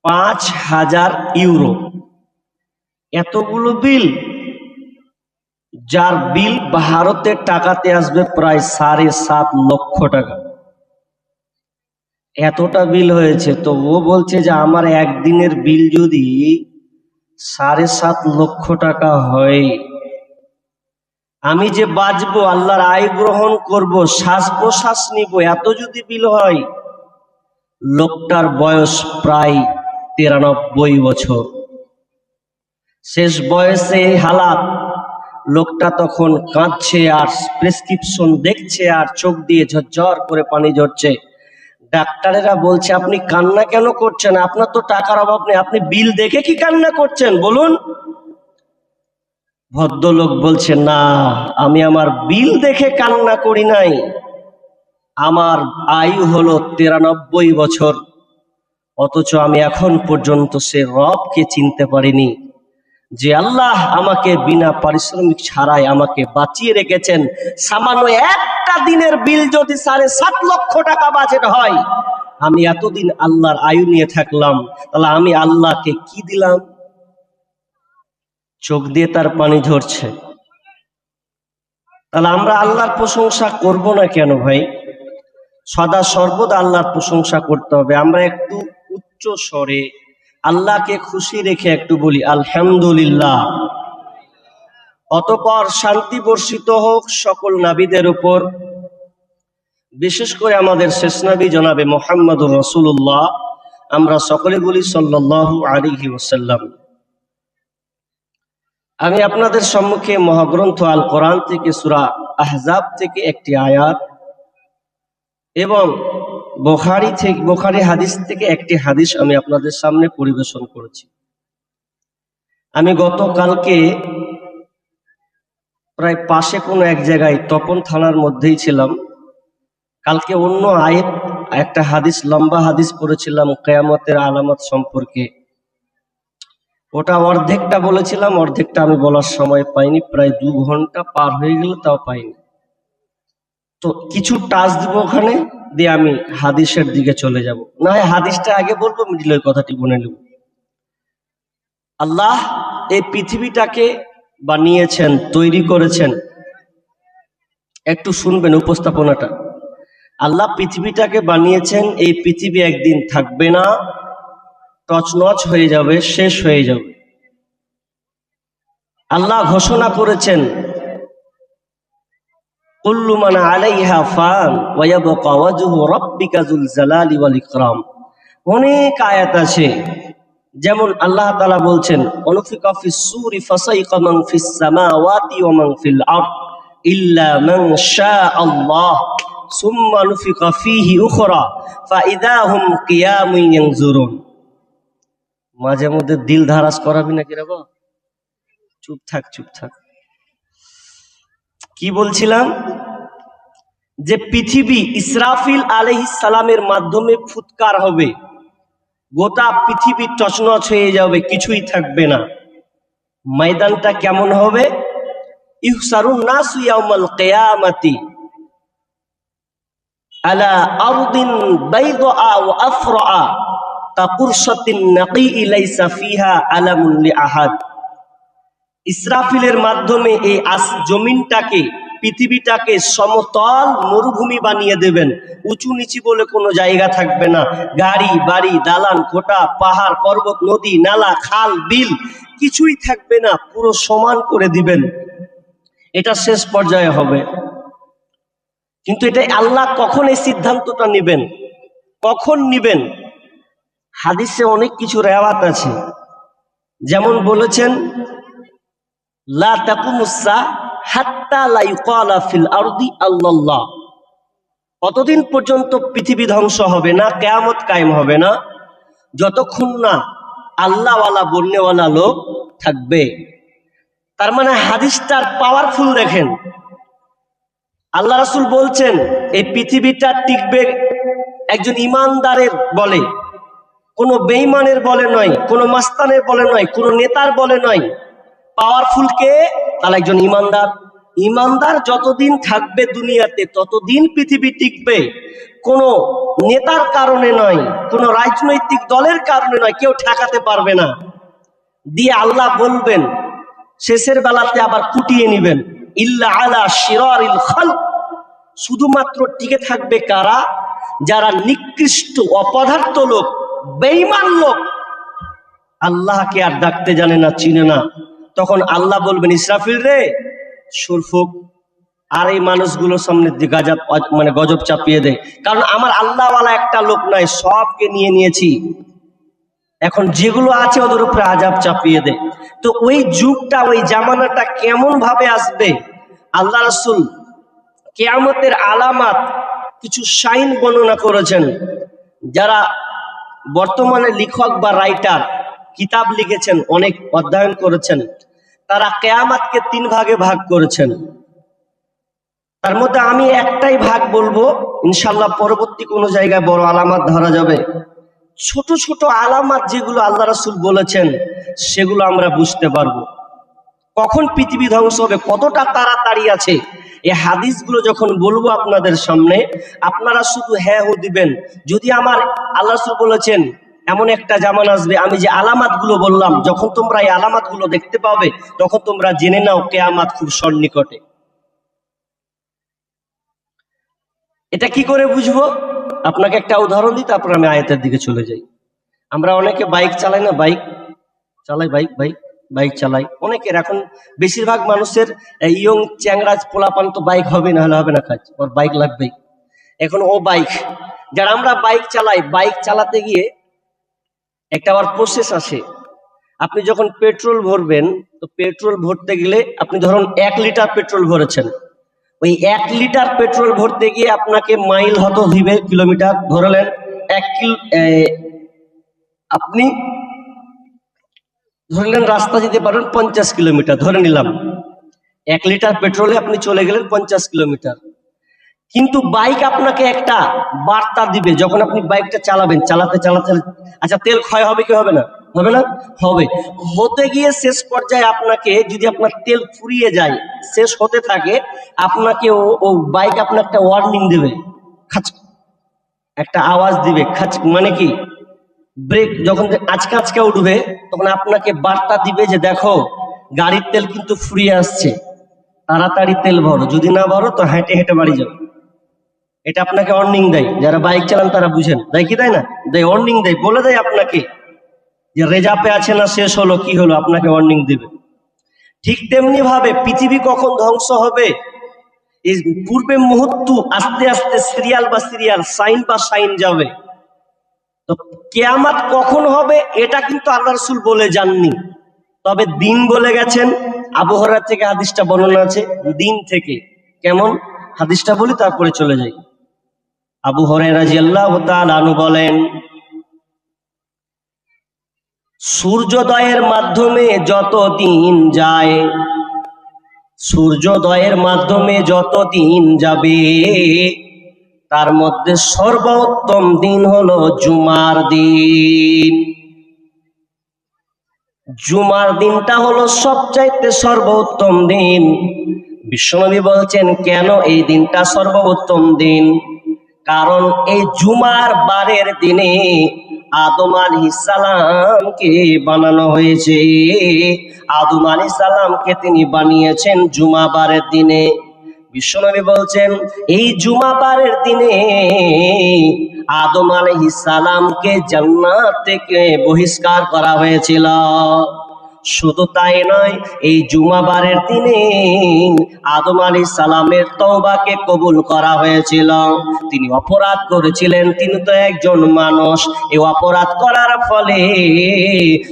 Speaker 1: 5,000 ইউরো। এতগুলো বিল, যার বিল ভারতের টাকাতে আসবে প্রায় 7.5 লক্ষ টাকা। এতটা বিল হয়েছে। তো ও বলছে যে আমার একদিনের বিল যদি 7.5 লক্ষ টাকা হয়, আমি যে বাঁচবো, আল্লাহর আয় গ্রহণ করব, শ্বাস প্রশ্বাস নিব, এত যদি বিল হয়। লোকটার বয়স প্রায় 93 বছর। শেষ বয়সে হালাত, লোকটা তখন কাঁদছে আর প্রেসক্রিপশন দেখছে আর চোখ দিয়ে ঝরঝর করে পানি ঝরছে। ডাক্তারেরা বলছে আপনি কান্না কেন করছেন? আপনার তো টাকার অভাব নেই, আপনি বিল দেখে কি কান্না করছেন বলুন? ভদ্রলোক বলছে না, আমি আমার বিল দেখে কান্না করি নাই, আমার আয়ু হলো 93 বছর, অথচ আমি এখন পর্যন্ত সে রবকে চিনতে পারিনি যে আল্লাহ আমাকে বিনা পারিশ্রমিক ছাড়াই আমাকে বাঁচিয়ে রেখেছেন। সামান্য একটা দিনের বিল যদি 7.5 লক্ষ টাকা বাজেট হয়, আমি এতদিন আল্লাহর আয়ু নিয়ে থাকলাম, তাহলে আমি আল্লাহকে কি দিলাম? চোখ দিয়ে তার পানি ঝরছে। তাহলে আমরা আল্লাহর প্রশংসা করব না কেন ভাই? সদা সর্বদা আল্লাহর প্রশংসা করতে হবে। আমরা একটু উচ্চ স্বরে আল্লাহকে খুশি রেখে একটু বলি আলহামদুলিল্লাহ। অতঃপর শান্তি বর্ষিত হোক সকল নবীদের উপর, বিশেষ করে আমাদের শেষ নবী জনাবে মুহাম্মদুর রাসূলুল্লাহ। আমরা সকলে বলি সাল্লাল্লাহু আলাইহি ওয়াসাল্লাম। আমি আপনাদের সম্মুখে মহাগ্রন্থ আল কোরআন থেকে সূরা আহজাব থেকে একটি আয়াত এবং বুখারী হাদিস থেকে একটি হাদিস আমি আপনাদের সামনে পরিবেশন করেছি। আমি গতকালকে প্রায় পাশে কোনো এক জায়গায় তপন থানার মধ্যেই ছিলাম। কালকে অন্য আয়াত একটা হাদিস, লম্বা হাদিস পড়েছিলাম কিয়ামতের আলামত সম্পর্কে। ওটা অর্ধেকটা বলেছিলাম, অর্ধেকটা আমি বলার সময় পাইনি, প্রায় 2 ঘন্টা পার হয়ে গেল তাও পাইনি। তো কিছু টাচ দিব ওখানে, দিয়ে আমি হাদিসের দিকে চলে যাব। না হয় হাদিসটা আগে বলবো, মিডিলের কথাটি বলে নেব। আল্লাহ এই পৃথিবীটাকে বানিয়েছেন, তৈরি করেছেন। একটু শুনবেন উপস্থাপনাটা। আল্লাহ পৃথিবীটাকে বানিয়েছেন, এই পৃথিবী একদিন থাকবে না, তছনছ হয়ে যাবে, শেষ হয়ে যাবে। আল্লাহ ঘোষণা করেছেন কুল্লু মান আলাইহা ফান ওয়া ইয়াবকা ওয়াজহু রাব্বিকা যুল জালালি ওয়াল ইকরাম। অনেক আয়াত আছে, যেমন আল্লাহ তাআলা বলছেন অনুফিকা ফিস সূরি ফাসাইকা মান ফিস সামাওয়াতি ওয়া মান ফিল আরদ ইল্লা মান শাআল্লাহ সুম্মা নুফিকা ফীহি উখরা ফাইদা হুম কিয়ামুন ইয়ানজুরুন। মাঝে মধ্যে দিল ধারাস করাবি নাকি রে বাবা? চুপ থাক, চুপ থাক। কি বলছিলাম? যে পৃথিবী ইসরাফিল আলাইহিস সালামের মাধ্যমে ফুৎকার হবে, গোটা পৃথিবী তছনছ হয়ে যাবে, কিছুই থাকবে না। ময়দানটা কেমন হবে? ইহসারুন নাসু ইয়াউমাল কিয়ামাতি আলা আরদিন বাইদা ওয়া আফরা কাকুরশাতিন নাকি লাইসা ফিহা আলামুন লিআহাদ। ইসরাফিলের মাধ্যমে এই জমিনটাকে, পৃথিবীটাকে সমতল মরুভূমি বানিয়ে দেবেন। উঁচু নিচু বলে কোনো জায়গা থাকবে না। গাড়ি বাড়ি, দালান কোটা, পাহাড় পর্বত, নদী নালা, খাল বিল কিছুই থাকবে না, পুরো সমান করে দিবেন। এটা শেষ পর্যায়ে হবে। কিন্তু এটা আল্লাহ কখন এই সিদ্ধান্তটা নেবেন, কখন নিবেন? হাদিসে অনেক কিছু রেওয়াত আছে, যেমন বলেছেন লা তাকুমুসসা হাত্তা লা ইউকালা ফিল আরদি আল্লাল্লাহ। কতদিন পর্যন্ত পৃথিবী ধ্বংস হবে না, কিয়ামত কায়েম হবে না, যতক্ষণ না আল্লাহওয়ালা বন্যওয়ালা লোক থাকবে। তার মানে হাদিসটার পাওয়ারফুল দেখেন। আল্লাহ রাসূল বলছেন এই পৃথিবীটা টিকবে একজন ইমানদারের বলে, কোনো বেঈমানের বলে নয়, কোনো মাস্তানের বলে নয়, কোনো নেতার বলে নয়। পাওয়ারফুল কে? তাহলে একজন ইমানদার। ইমানদার যতদিন থাকবে দুনিয়াতে ততদিন পৃথিবী টিকবে। কোনো নেতার কারণে নয়, কোনো রাজনৈতিক দলের কারণে নয়, কেউ ঠেকাতে পারবে না। দিয়ে আল্লাহ বলবেন শেষের বেলাতে আবার কুটিয়ে নিবেন, ইল্লা আলা শিরারিল খালক। শুধুমাত্র টিকে থাকবে কারা? যারা নিকৃষ্ট অপদার্থ লোক, বেঈমান লোক, আল্লাহকে আর ডাকতে জানে না, চিনে না। তখন আল্লাহ বলবেন ইসরাফিল রে সুরফুক, আর এই মানুষগুলোর সামনে গজব চাপিয়ে দেয়। কারণ আমার আল্লাহওয়ালা একটা লোক নাই, সবকে নিয়ে নিয়েছি। এখন যেগুলো আছে ওদের উপরে আযাব চাপিয়ে দেয়। তো ওই যুগটা, ওই জামানাটা কেমন ভাবে আসবে? আল্লাহ রাসূল কিয়ামতের আলামাত কিছু সাইন বর্ণনা করেছেন। যারা বর্তমানে লেখক বা রাইটার কিতাব লিখেছেন, অনেক অধ্যয়ন করেছেন, তারা কিয়ামতকে 3 ভাগে ভাগ করেছেন। তার মধ্যে আমি একটাই ভাগ বলবো, ইনশাআল্লাহ পরবর্তী কোনো জায়গায় বড় আলামত ধরা যাবে। ছোট ছোট আলামত যেগুলো আল্লাহ রাসূল বলেছেন সেগুলো আমরা বুঝতে পারবো। কখন পৃথিবী ধ্বংস হবে, কতটা তাড়াতাড়ি আছে, এই হাদিসগুলো যখন বলবো আপনাদের সামনে, আপনারা শুধু হ্যাঁ হু দিবেন। যদি আমার আল্লাহ রাসূল বলেছেন এমন একটা জামানা আসবে, আমি যে আলামাতগুলো বললাম, যখন তোমরা এই আলামাতগুলো দেখতে পাবে তখন তোমরা জেনে নাও কিয়ামত খুব সন্নিকটে। এটা কি করে বুঝবো? আপনাকে একটা উদাহরণ দিই, তারপর আমি আয়াতের দিকে চলে যাই। আমরা অনেকে বাইক চালাই না, বাইক চালাই, বাইক চালাই অনেকের। এখন বেশিরভাগ মানুষের ইয়ং চ্যাংরাজ পোলাপান তো বাইক হবে, না হলে হবে না কাজ, ওর বাইক লাগবেই। এখন ও বাইক, যারা আমরা বাইক চালাই, বাইক চালাতে গিয়ে একটা আবার প্রসেস আসে। আপনি যখন পেট্রোল ভরবেন, তো পেট্রোল ভরতে গেলে আপনি ধরুন 1 লিটার পেট্রোল ভরেছেন, ওই 1 লিটার পেট্রোল ভরতে গিয়ে আপনাকে মাইল হতো দিবে, কিলোমিটার ধরলেন। আপনি ধরলেন রাস্তা যেতে পারেন 50 কিলোমিটার, ধরে নিলাম 1 লিটার পেট্রোলে আপনি চলে গেলেন 50 কিলোমিটার। কিন্তু বাইক আপনাকে একটা বার্তা দিবে যখন আপনি বাইকটা চালাবেন, চালাতে চালাতে আচ্ছা তেল ক্ষয় হবে কি হবে না? হবে না? হবে। হতে গিয়ে শেষ পর্যায়ে আপনাকে, যদি আপনার তেল ফুরিয়ে যায়, শেষ হতে থাকে, আপনাকে ও বাইক আপনার একটা ওয়ার্নিং দিবে, খাচ একটা আওয়াজ দিবে, খাচ মানে কি ব্রেক, যখন আচকা আচকা উঠবে তখন আপনাকে বার্তা দিবে যে দেখো গাড়ির তেল কিন্তু ফ্রি আসছে, তাড়াতাড়ি তেল ভরো, যদি না ভরো তো হেঁটে হেঁটে বাড়ি যাও। এটা আপনাকে ওয়ার্নিং দেয়, যারা বাইক চালান তারা বুঝেন, দেয় কি দেয় না, দেয় ওয়ার্নিং দেয়, বলে দেয় আপনাকে যে রেজাপে আছে না শেষ হলো কি হলো, আপনাকে ওয়ার্নিং দেবে। ঠিক তেমনি ভাবে পৃথিবী কখন ধ্বংস হবে, এই পূর্বে মুহূর্ত আস্তে আস্তে সিরিয়াল বা সিরিয়াল, সাইন বা সাইন যাবে। তো কিয়ামত কখন হবে এটা কিন্তু আল্লাহ রাসূল বলে যাননি, তবে দিন বলে গেছেন। আবু হুরায়রা থেকে হাদিসটা বর্ণনা আছে দিন থেকে। কেমন হাদিসটা বলি তারপরে চলে যাই। আবু হুরায়রা রাদিয়াল্লাহু তাআলা আনহু বলেন, সূর্যোদয়ের মাধ্যমে যত দিন যায়, সূর্যোদয়ের মাধ্যমে যত দিন যাবে, তার মধ্যে সর্বোত্তম দিন হলো জুমার দিন। জুমার দিনটা হলো সবচাইতে সর্বোত্তম দিন। বিশ্বনবী বলছেন কেন এই দিনটা সর্বোত্তম দিন, কারণ এই জুমার বারের দিনে আদম আলাইহিস সালামকে বানানো হয়েছে। আদম আলাইহিস সালামকে তিনি বানিয়েছেন জুমা বারের দিনে। বিশ্বনবী বলছেন এই জুমা বারের দিনে আদম আলাইহিস সালামকে জান্নাত থেকে বহিষ্কার করা হয়েছিল। শুধু তাই নয়, এই জুমাবারের দিনে আদম আলাইহিস সালামের তওবাকে কবুল করা হয়েছিল। তিনি অপরাধ করেছিলেন, তিনি তো একজন মানুষ, এই অপরাধ করার ফলে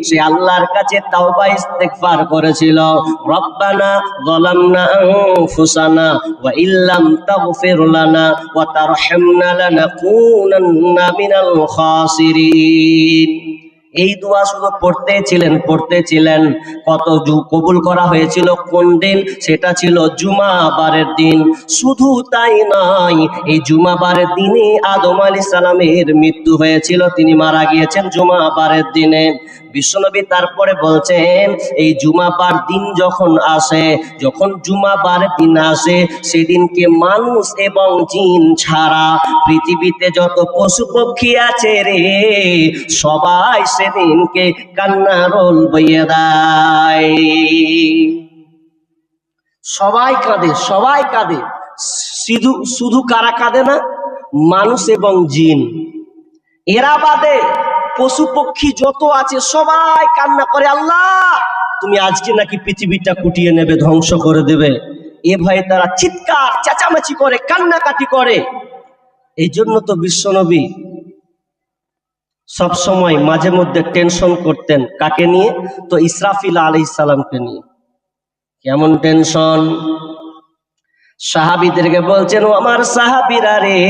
Speaker 1: সে আল্লাহর কাছে তাওবা ইস্তেগফার করেছিল, রব্বানা যালামনা আনফুসানা ওয়া ইল্লাম তাগফির লানা ওয়া তারহামনা লানাকুনান্না মিনাল খাসিরিন। এই দোয়া শুধু পড়তেছিলেন। কত কবুল করা হয়েছিল কোন দিন, সেটা ছিল জুমাবারের দিন। শুধু তাই নয়, এই জুমাবারের দিনে আদম আলাইহিস সালামের মৃত্যু হয়েছিল, তিনি মারা গিয়েছেন জুমাবারের দিনে। বিশ্বনবী তারপরে বলছেন এই জুমাবার দিন যখন আসে, যখন জুমাবার দিন আসে, সেদিনকে মানুষ এবং জিন ছাড়া পৃথিবীতে যত পশু পক্ষী আছে রে, সবাই সেদিনকে কান্নার রোল বইয়ে দেয়। সবাই কাঁদে, সবাই কাঁদে। শুধু কারা কাঁদে না, মানুষ এবং জিন, এরা বাদে পশু পক্ষী যত আছে সবাই কান্না করে, আল্লাহ তুমি আজকে নাকি পৃথিবীটা কুটিয়ে নেবে, ধ্বংস করে দেবে। এ ভয়ে তারা চিৎকার চেঁচামেচি করে, কান্নাকাটি করে। এই জন্য তো বিশ্বনবী সব সময় মাঝে মধ্যে টেনশন করতেন, কাকে নিয়ে, তো ইসরাফিল আলাইহিস সালামকে নিয়ে। কেমন টেনশন, সাহাবীদেরকে বলছেন, ও আমার সাহাবীরা রে,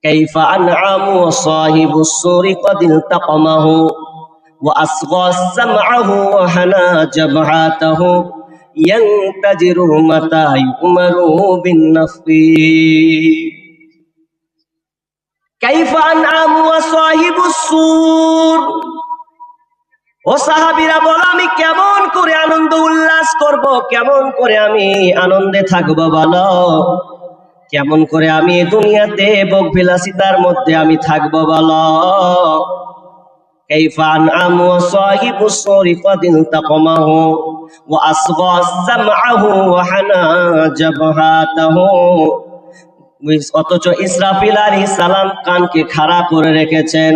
Speaker 1: কাইফা আনআমু ওয়া সাহিবুস সুরি ক্বাদ ইলতাকামাহু ওয়া আসগা সামআহু ওয়া হানা জাবহাতাহু ইয়ান্তাজিরু মাতা ইউমারু বিন নাফি। কাইফা আনআমু ওয়া সাহিবুস সুর, ও সাহাবীরা বলো আমি কেমন করে আনন্দ উল্লাস করব, কেমন করে আমি আনন্দে থাকবো বলো, কেমন করে আমি দুনিয়াতে ভোগ বিলাসিতার মধ্যে আমি থাকবো বলো। কাইফা আনআমু ওয়া সাহিবুস সুরি ক্বাদ ইলতাকামাহু ওয়া আসগা সামআহু ওয়া হানা জাবহাতাহু। অথচ ইসরাফিল আলাইহিস সালাম কানকে খাড়া করে রেখেছেন,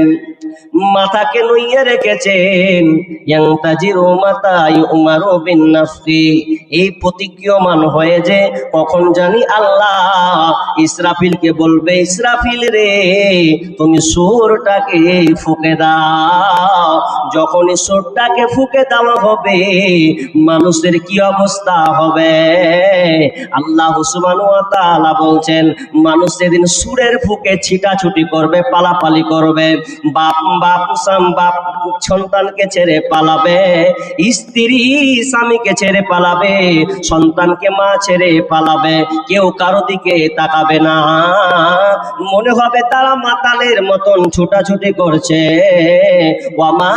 Speaker 1: মাথাকে নুইয়ে রেখেছেন। ইয়ান্তাজিরু মাতা ইউমারু বিন নাফি, এই প্রতিজ্ঞামান হয়ে যে কখন জানি আল্লাহ ইসরাফিলকে বলবে, ইসরাফিল রে তুমি সূরটাকে ফুঁকে দাও। যখন সূরটাকে ফুঁকে দেওয়া হবে, মানুষের কি অবস্থা হবে। আল্লাহ সুবহানাহু ওয়া তাআলা বলছেন, মানুষ সেদিন সুরের ফুঁকে ছিটাছুটি করবে, পালাপালি করবে। বাপ সন্তানকে ছেড়ে পালাবে, স্ত্রী স্বামীকে ছেড়ে পালাবে, সন্তানকে মা ছেড়ে পালাবে, কেউ কারো দিকে তাকাবে না। মনে হবে তারা মাতালের মতন ছুটাছুটি করছে। ওয়া মা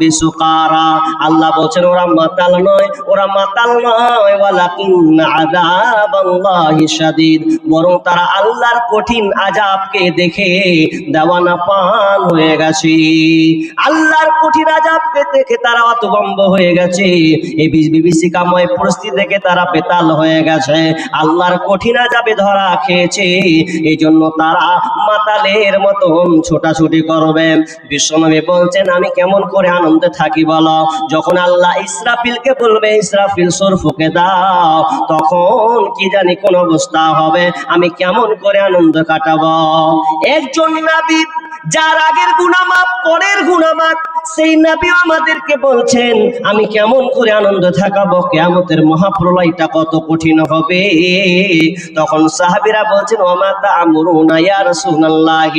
Speaker 1: বিসুকারা, আল্লাহ বলছেন ওরা মাতাল নয়, ওয়ালাকিন্না আযাবাল্লাহি শাদীদ, বরং তারা আল্লাহর কঠিন আযাবকে দেখে দেওয়ানা পান হয়ে গেছে। আল্লাহর কঠিন আযাবকে দেখে তারা হতভম্ব হয়ে গেছে, এই বিভীষিকাময় পরিস্থিতি দেখে তারা বেতাল হয়ে গেছে, আল্লাহর কঠিন আযাবে ধরা খেয়েছে, এই জন্য তারা মাতালের মতন ছোটাছুটি করবে। বিশ্বনবী বলছেন আমি কেমন করে আনন্দে থাকি বলো, যখন আল্লাহ ইসরাফিলকে বলবে ইসরাফিল সুর ফুঁকে দাও, তখন কি জানি কোন অবস্থা হবে, আমি কেমন করে আনন্দ কাটাবো। একজন নবী যার আগের গুনাহ মাফ পরের গুনাহ মাফ, সেই নবী আমাদেরকে বলছেন আমি কেমন করে আনন্দ থাকাবো, কিয়ামতের মহাপ্রলয়টা কত কঠিন হবে। তখন সাহাবীরা বলছেন ওমা তা'মুরুনা ইয়া রাসূলুল্লাহ,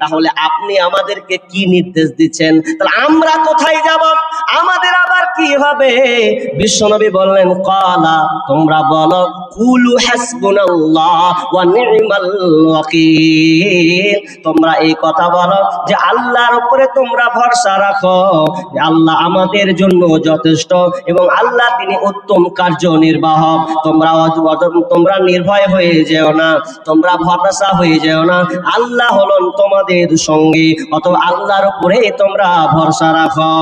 Speaker 1: তাহলে আপনি আমাদেরকে কি নির্দেশ দিচ্ছেন, তাহলে আমরা কোথায় যাব, আমাদের আবার কি হবে। বিশ্বনবী বললেন ক্বালা, তোমরা বলো কুলু হাসবুনাল্লাহ ওয়া নি'মাল ওয়াকিল, তোমরা এই কথা বলো যে আল্লাহর উপরে তোমরা ভরসা রাখো, যে আল্লাহ আমাদের জন্য যথেষ্ট এবং আল্লাহ তিনি উত্তম কার্যনির্বাহক। তোমরা নির্ভয় হয়ে যেও না, তোমরা ভরসা হয়ে যেও না, আল্লাহ হলেন তোমাদের সঙ্গে, অথবা আল্লাহর উপরে তোমরা ভরসা রাখো।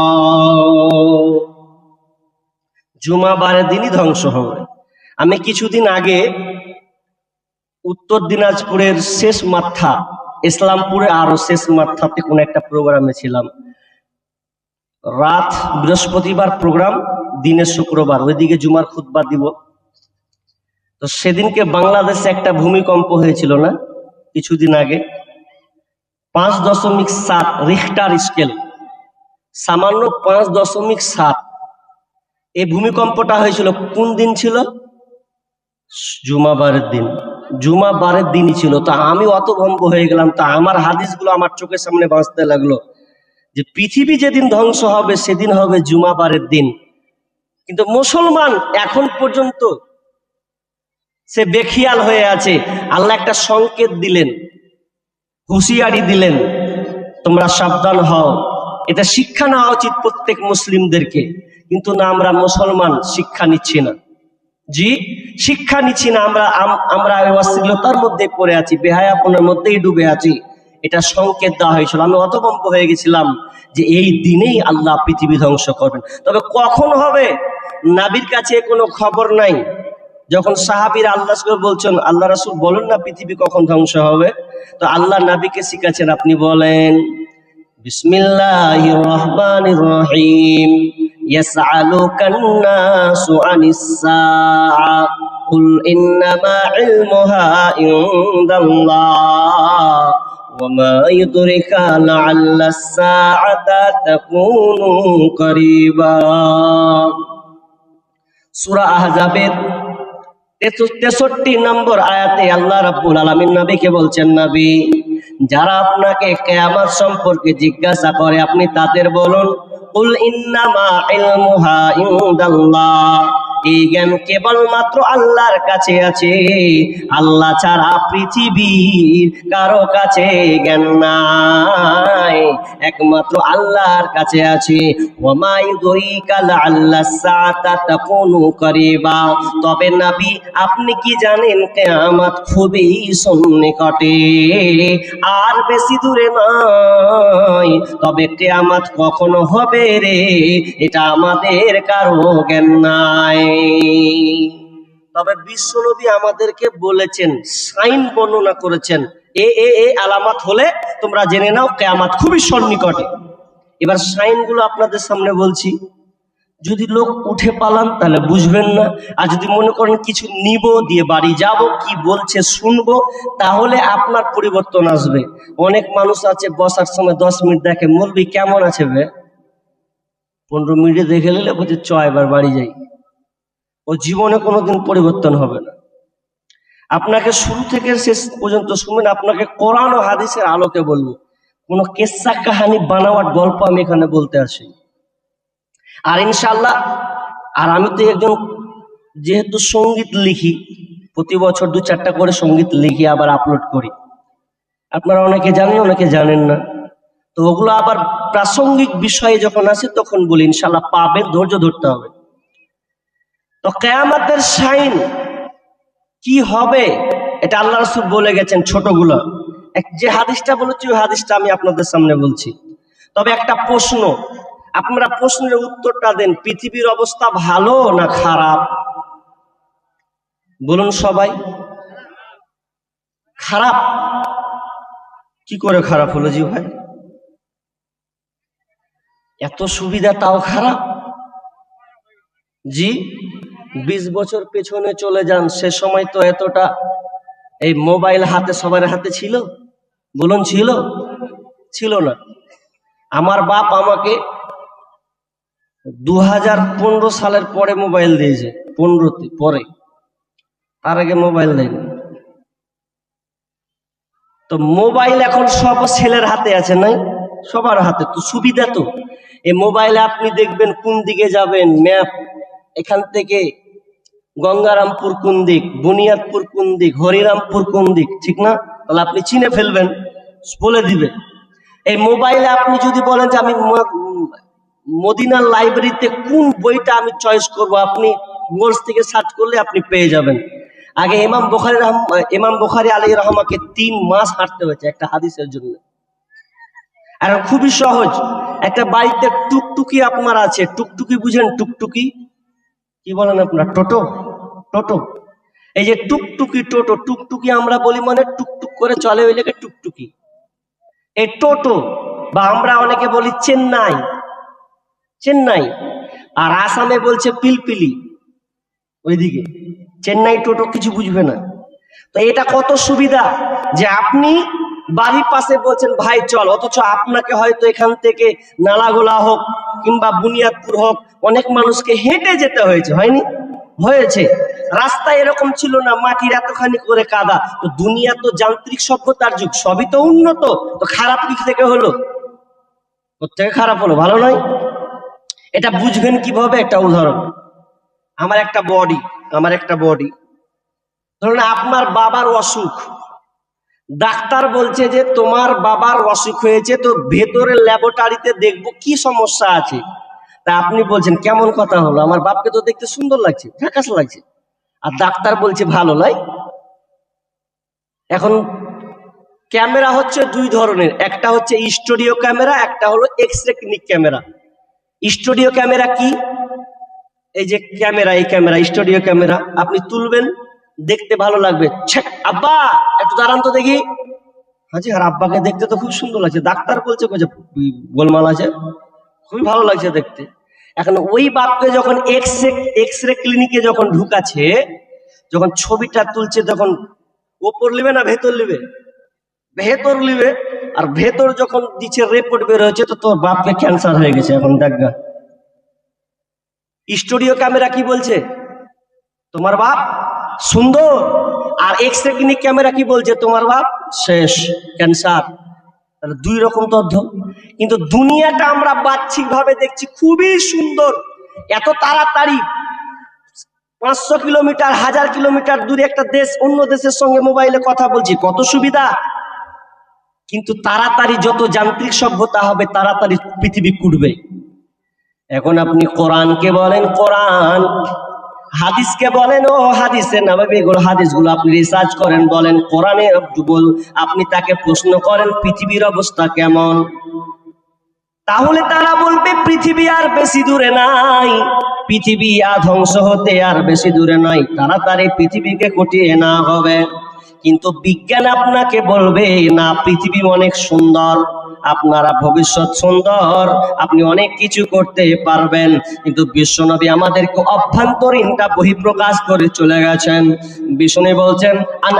Speaker 1: জুমাবারের দিনই ধ্বংস হবে। আমি কিছুদিন আগে উত্তর দিনাজপুরের শেষ মাথা ইসলামপুরে আরো শেষ মাথাতে কোন একটা প্রোগ্রামে ছিলাম, রাত বৃহস্পতিবার প্রোগ্রাম, দিনে শুক্রবার, ওইদিকে জুমার খুতবা দিব। তো সেদিনকে বাংলাদেশে একটা ভূমিকম্প হয়েছিল না কিছুদিন আগে, 5.7 রিখটার স্কেল, সামান্য 5.7। এই ভূমিকম্পটা হয়েছিল কোন দিন ছিল, জুমাবারের দিন, জুমাবারের দিনই ছিল। তা আমি হতভম্ব হয়ে গেলাম, তা আমার হাদিসগুলো আমার চোখের সামনে বাঁচতে লাগলো যে পৃথিবী যেদিন ধ্বংস হবে সেদিন হবে জুমাবারের দিন। কিন্তু মুসলমান এখন পর্যন্ত সে বেখিয়াল হয়ে আছে। আল্লাহ একটা সংকেত দিলেন, হুঁশিয়ারি দিলেন, তোমরা সাবধান হও। এটা শিক্ষা নেওয়া উচিত প্রত্যেক মুসলিমদেরকে, কিন্তু না, আমরা মুসলমান শিক্ষা নিচ্ছি না। জি, শিক্ষা নিচ্ছি না, আমরা অশ্লীলতার মধ্যে পড়ে আছি, বেহায়াপনের মধ্যেই ডুবে আছি। এটা সংকেত দেওয়া হয়েছিল, আমি হতভম্ব হয়ে গেছিলাম যে এই দিনেই আল্লাহ পৃথিবী ধ্বংস করবেন। তবে কখন হবে নবীর কাছে কোনো খবর নাই। যখন সাহাবীরা আল্লাহ বলছেন আল্লাহ রাসূল বলেন না পৃথিবী কখন ধ্বংস হবে, তো আল্লাহ নবীকে শিখাচ্ছেন, আপনি বলেন বিসমিল্লাহির রহমানির রহিম, ইয়াসআলুকান নাসু আনিস সাআ কুল ইন্নামা ইলমুহা ইনদাল্লাহ ওয়া মা ইউদরিকা লাআল্লাস সাআতা তাকুনু করিবা। সূরা আহজাবের 63 নম্বর আয়াতে আল্লাহ রাব্বুল আলামিন নবীকে বলছেন, নবী যারা আপনাকে কিয়ামত সম্পর্কে জিজ্ঞাসা করে আপনি তাদের বলুন কুল ইন্নামা ইলমুহা ইনদাল্লাহ, এই জ্ঞান কেবলমাত্র আল্লাহর কাছে আছে, আল্লাহ ছাড়া পৃথিবীর কারো কাছে জ্ঞান নাই, একমাত্র আল্লাহর কাছে আছে। ওয়া মা ইউদরিকা লাআল্লাস সাআতা তাকুনু করিবা, তবে নবী আপনি কি জানেন কিয়ামত খুবই সন্নিকটে, আর বেশি দূরে নয়। তবে কিয়ামত কখন হবে রে, এটা আমাদের কারো জ্ঞান নাই। তবে বিশ্বনবী আমাদেরকে বলেছেন, সাইন বর্ণনা করেছেন, এ আলামত হলে তোমরা জেনে নাও কিয়ামত খুবই সন্নিকটে। এবার সাইনগুলো আপনাদের সামনে বলছি, যদি লোক উঠে পালান তাহলে বুঝবেন না, আর যদি মনে করেন কিছু নিব দিয়ে বাড়ি যাব, কি বলছে শুনবো, তাহলে আপনার পরিবর্তন আসবে। অনেক মানুষ আছে বসার সময় 10 মিনিট দেখে মৌলবি কেমন আছে বে, 15 মিনিটে দেখে নিলে বলছে চ এবার বাড়ি যাই। ও জীবনে কোনোদিন পরিবর্তন হবে না। আপনাকে শুরু থেকে শেষ পর্যন্ত শুনবেন, আপনাকে কোরআন ও হাদিসের আলোকে বলবো, কোনো কেসা কাহানি বানাওয়ার গল্প আমি এখানে বলতে আসি। আর ইনশাআল্লাহ, আর আমি তো একজন যেহেতু সঙ্গীত লিখি, প্রতি বছর 2-4টা করে সঙ্গীত লিখি আবার আপলোড করি। আপনারা অনেকে জানেন অনেকে জানেন না। তো ওগুলো আবার প্রাসঙ্গিক বিষয়ে যখন আসে তখন বলি, ইনশাল্লাহ পাবেন, ধৈর্য ধরতে হবে। তো কিয়ামতের সাইন কি হবে এটা আল্লাহ রাসূল বলে গেছেন ছোটগুলো। যে হাদিসটা বলেছি ওই হাদিসটা আমি আপনাদের সামনে বলছি। তবে একটা প্রশ্ন, আপনারা প্রশ্নের উত্তরটা দেন, পৃথিবীর অবস্থা ভালো না খারাপ? বলুন সবাই। খারাপ। কি করে খারাপ হলো জি ভাই? এত সুবিধা তাও খারাপ? জি, 20 বছর পেছনে চলে যান, সে সময় তো এতটা এই মোবাইল হাতে সবার হাতে ছিল? বলুন ছিল? ছিল না। আমার বাপ আমাকে 2015 সালের পরে মোবাইল দিয়েছে, 15তে পরে, তার আগে মোবাইল দেয়নি। তো মোবাইল এখন সব ছেলের হাতে আছে, নাই? সবার হাতে। তো সুবিধা তো, এই মোবাইলে আপনি দেখবেন কোন দিকে যাবেন, ম্যাপ, এখান থেকে গঙ্গারামপুর কোন দিক, বুনিয়াদপুর কোন দিক, হরিরামপুর কোন দিক, ঠিক না? তাহলে আপনি চিনে ফেলবেন, বলে দিবে। এই মোবাইলে আপনি যদি বলেন যে আমি মদিনার লাইব্রেরিতে কোন বইটা আমি চয়েস করব, আপনি গুগল থেকে সার্চ করলে আপনি পেয়ে যাবেন। আগে ইমাম বুখারী আলাইহির রহমাকে 3 মাস হাঁটতে হয়েছে একটা হাদিসের জন্য। আর খুবই সহজ, একটা বাড়িতে টুকটুকি আপনার আছে, টুকটুকি বুঝেন? টুকটুকি কি বলেন আপনার? টোটো, টোটো। এই যে টুকটুকি, টোটো, টুকটুকি আমরা বলি মানে টুকটুক করে চলে, ওই লেগে টুকটুকি। এই টোটো, বা আমরা অনেকে বলি চেন্নাই, চেন্নাই, আর আসামে বলছে পিলপিলি, ওইদিকে চেন্নাই টোটো কিছু বুঝবে না। তো এটা কত সুবিধা যে আপনি বাড়ির পাশে বলছেন ভাই চল, অথচ আপনাকে হয়তো এখান থেকে নালাগোলা হোক কিংবা বুনিয়াদপুর হোক অনেক মানুষকে হেঁটে যেতে হয়েছে, হয়নি? হয়েছে। রাস্তা এরকম ছিল না, মাটির এতখানি করে কাদা। তো দুনিয়া তো যান্ত্রিক সভ্যতার যুগ, সবই তো উন্নত। তো খারাপ দিক থেকে হলো, কোত্থেকে খারাপ হলো? ভালো নয়। এটা বুঝবেন কিভাবে? একটা উদাহরণ, আমার একটা বডি, ধরুন আপনার বাবার অসুখ, ডাক্তার বলছে যে তোমার বাবার অসুখ হয়েছে, তো ভেতরের ল্যাবরেটরিতে দেখবো কি সমস্যা আছে। তা আপনি বলছেন কেমন কথা হলো, আমার বাপকে তো দেখতে সুন্দর লাগছে, ঝাকাস লাগছে, আর ডাক্তার বলছে ভালো নয়। এখন ক্যামেরা হচ্ছে 2 ধরনের, একটা হচ্ছে স্টুডিও ক্যামেরা, একটা হলো x-ray clinic camera. Studio camera কি? এই যে ক্যামেরা, এই ক্যামেরা স্টুডিও ক্যামেরা, আপনি তুলবেন, দেখতে ভালো লাগবে, আব্বা একটু দাঁড়ান তো দেখি, হাজি আর আব্বাকে দেখতে তো খুব সুন্দর লাগছে, ডাক্তার বলছে গোলমাল আছে, খুবই ভালো লাগছে দেখতে। এখন ওই বাপকে যখন এক্সরে ক্লিনিকে যখন ঢুকাচ্ছে, যখন ছবিটা তুলছে, তখন ওপর লিবে না ভেতর লিবে? ভেতর লিবে। আর ভেতর যখন দিচ্ছে রিপোর্ট বের হয়েছে, তো তোর বাপকে ক্যান্সার হয়ে গেছে, এখন দেখা। স্টুডিও ক্যামেরা কি বলছে? তোমার বাপ সুন্দর। আর এক্সরে ক্লিনিক ক্যামেরা কি বলছে? তোমার বাপ শেষ, ক্যান্সার। তাহলে 2 রকম তথ্য। কিন্তু দুনিয়াটা আমরা বাহ্যিক ভাবে দেখছি খুবই সুন্দর, এত তাড়াতাড়ি 500 কিলোমিটার 1000 কিলোমিটার দূরে একটা দেশ অন্য দেশের সঙ্গে মোবাইলে কথা বলছি, কত সুবিধা। কিন্তু তাড়াতাড়ি যত যান্ত্রিক সভ্যতা হবে, তাড়াতাড়ি পৃথিবী কুটবে। এখন আপনি কোরআনকে বলেন কোরআন, হাদিসকে বলেন ও হাদিসে নববীগুলো, হাদিসগুলো আপনি রিসার্চ করেন, বলেন কোরআনে আপনি তাকে প্রশ্ন করেন পৃথিবীর অবস্থা কেমন, তাহলে তারা বলবে পৃথিবী আর বেশি দূরে নাই, পৃথিবী আর ধ্বংস হতে আর বেশি দূরে নয়, তাড়াতাড়ি পৃথিবীকে কটিয়ে না হবে। কিন্তু বিজ্ঞান আপনাকে বলবে না, পৃথিবী অনেক সুন্দর, আপনারা ভবিষ্যৎ সুন্দর, আপনি অনেক কিছু করতে পারবেন। কিন্তু বিশ্বনবী আমাদেরকে অভ্যন্তরীণটা বহিঃপ্রকাশ করে চলে গেছেন। বিষ্ণু বলছেন,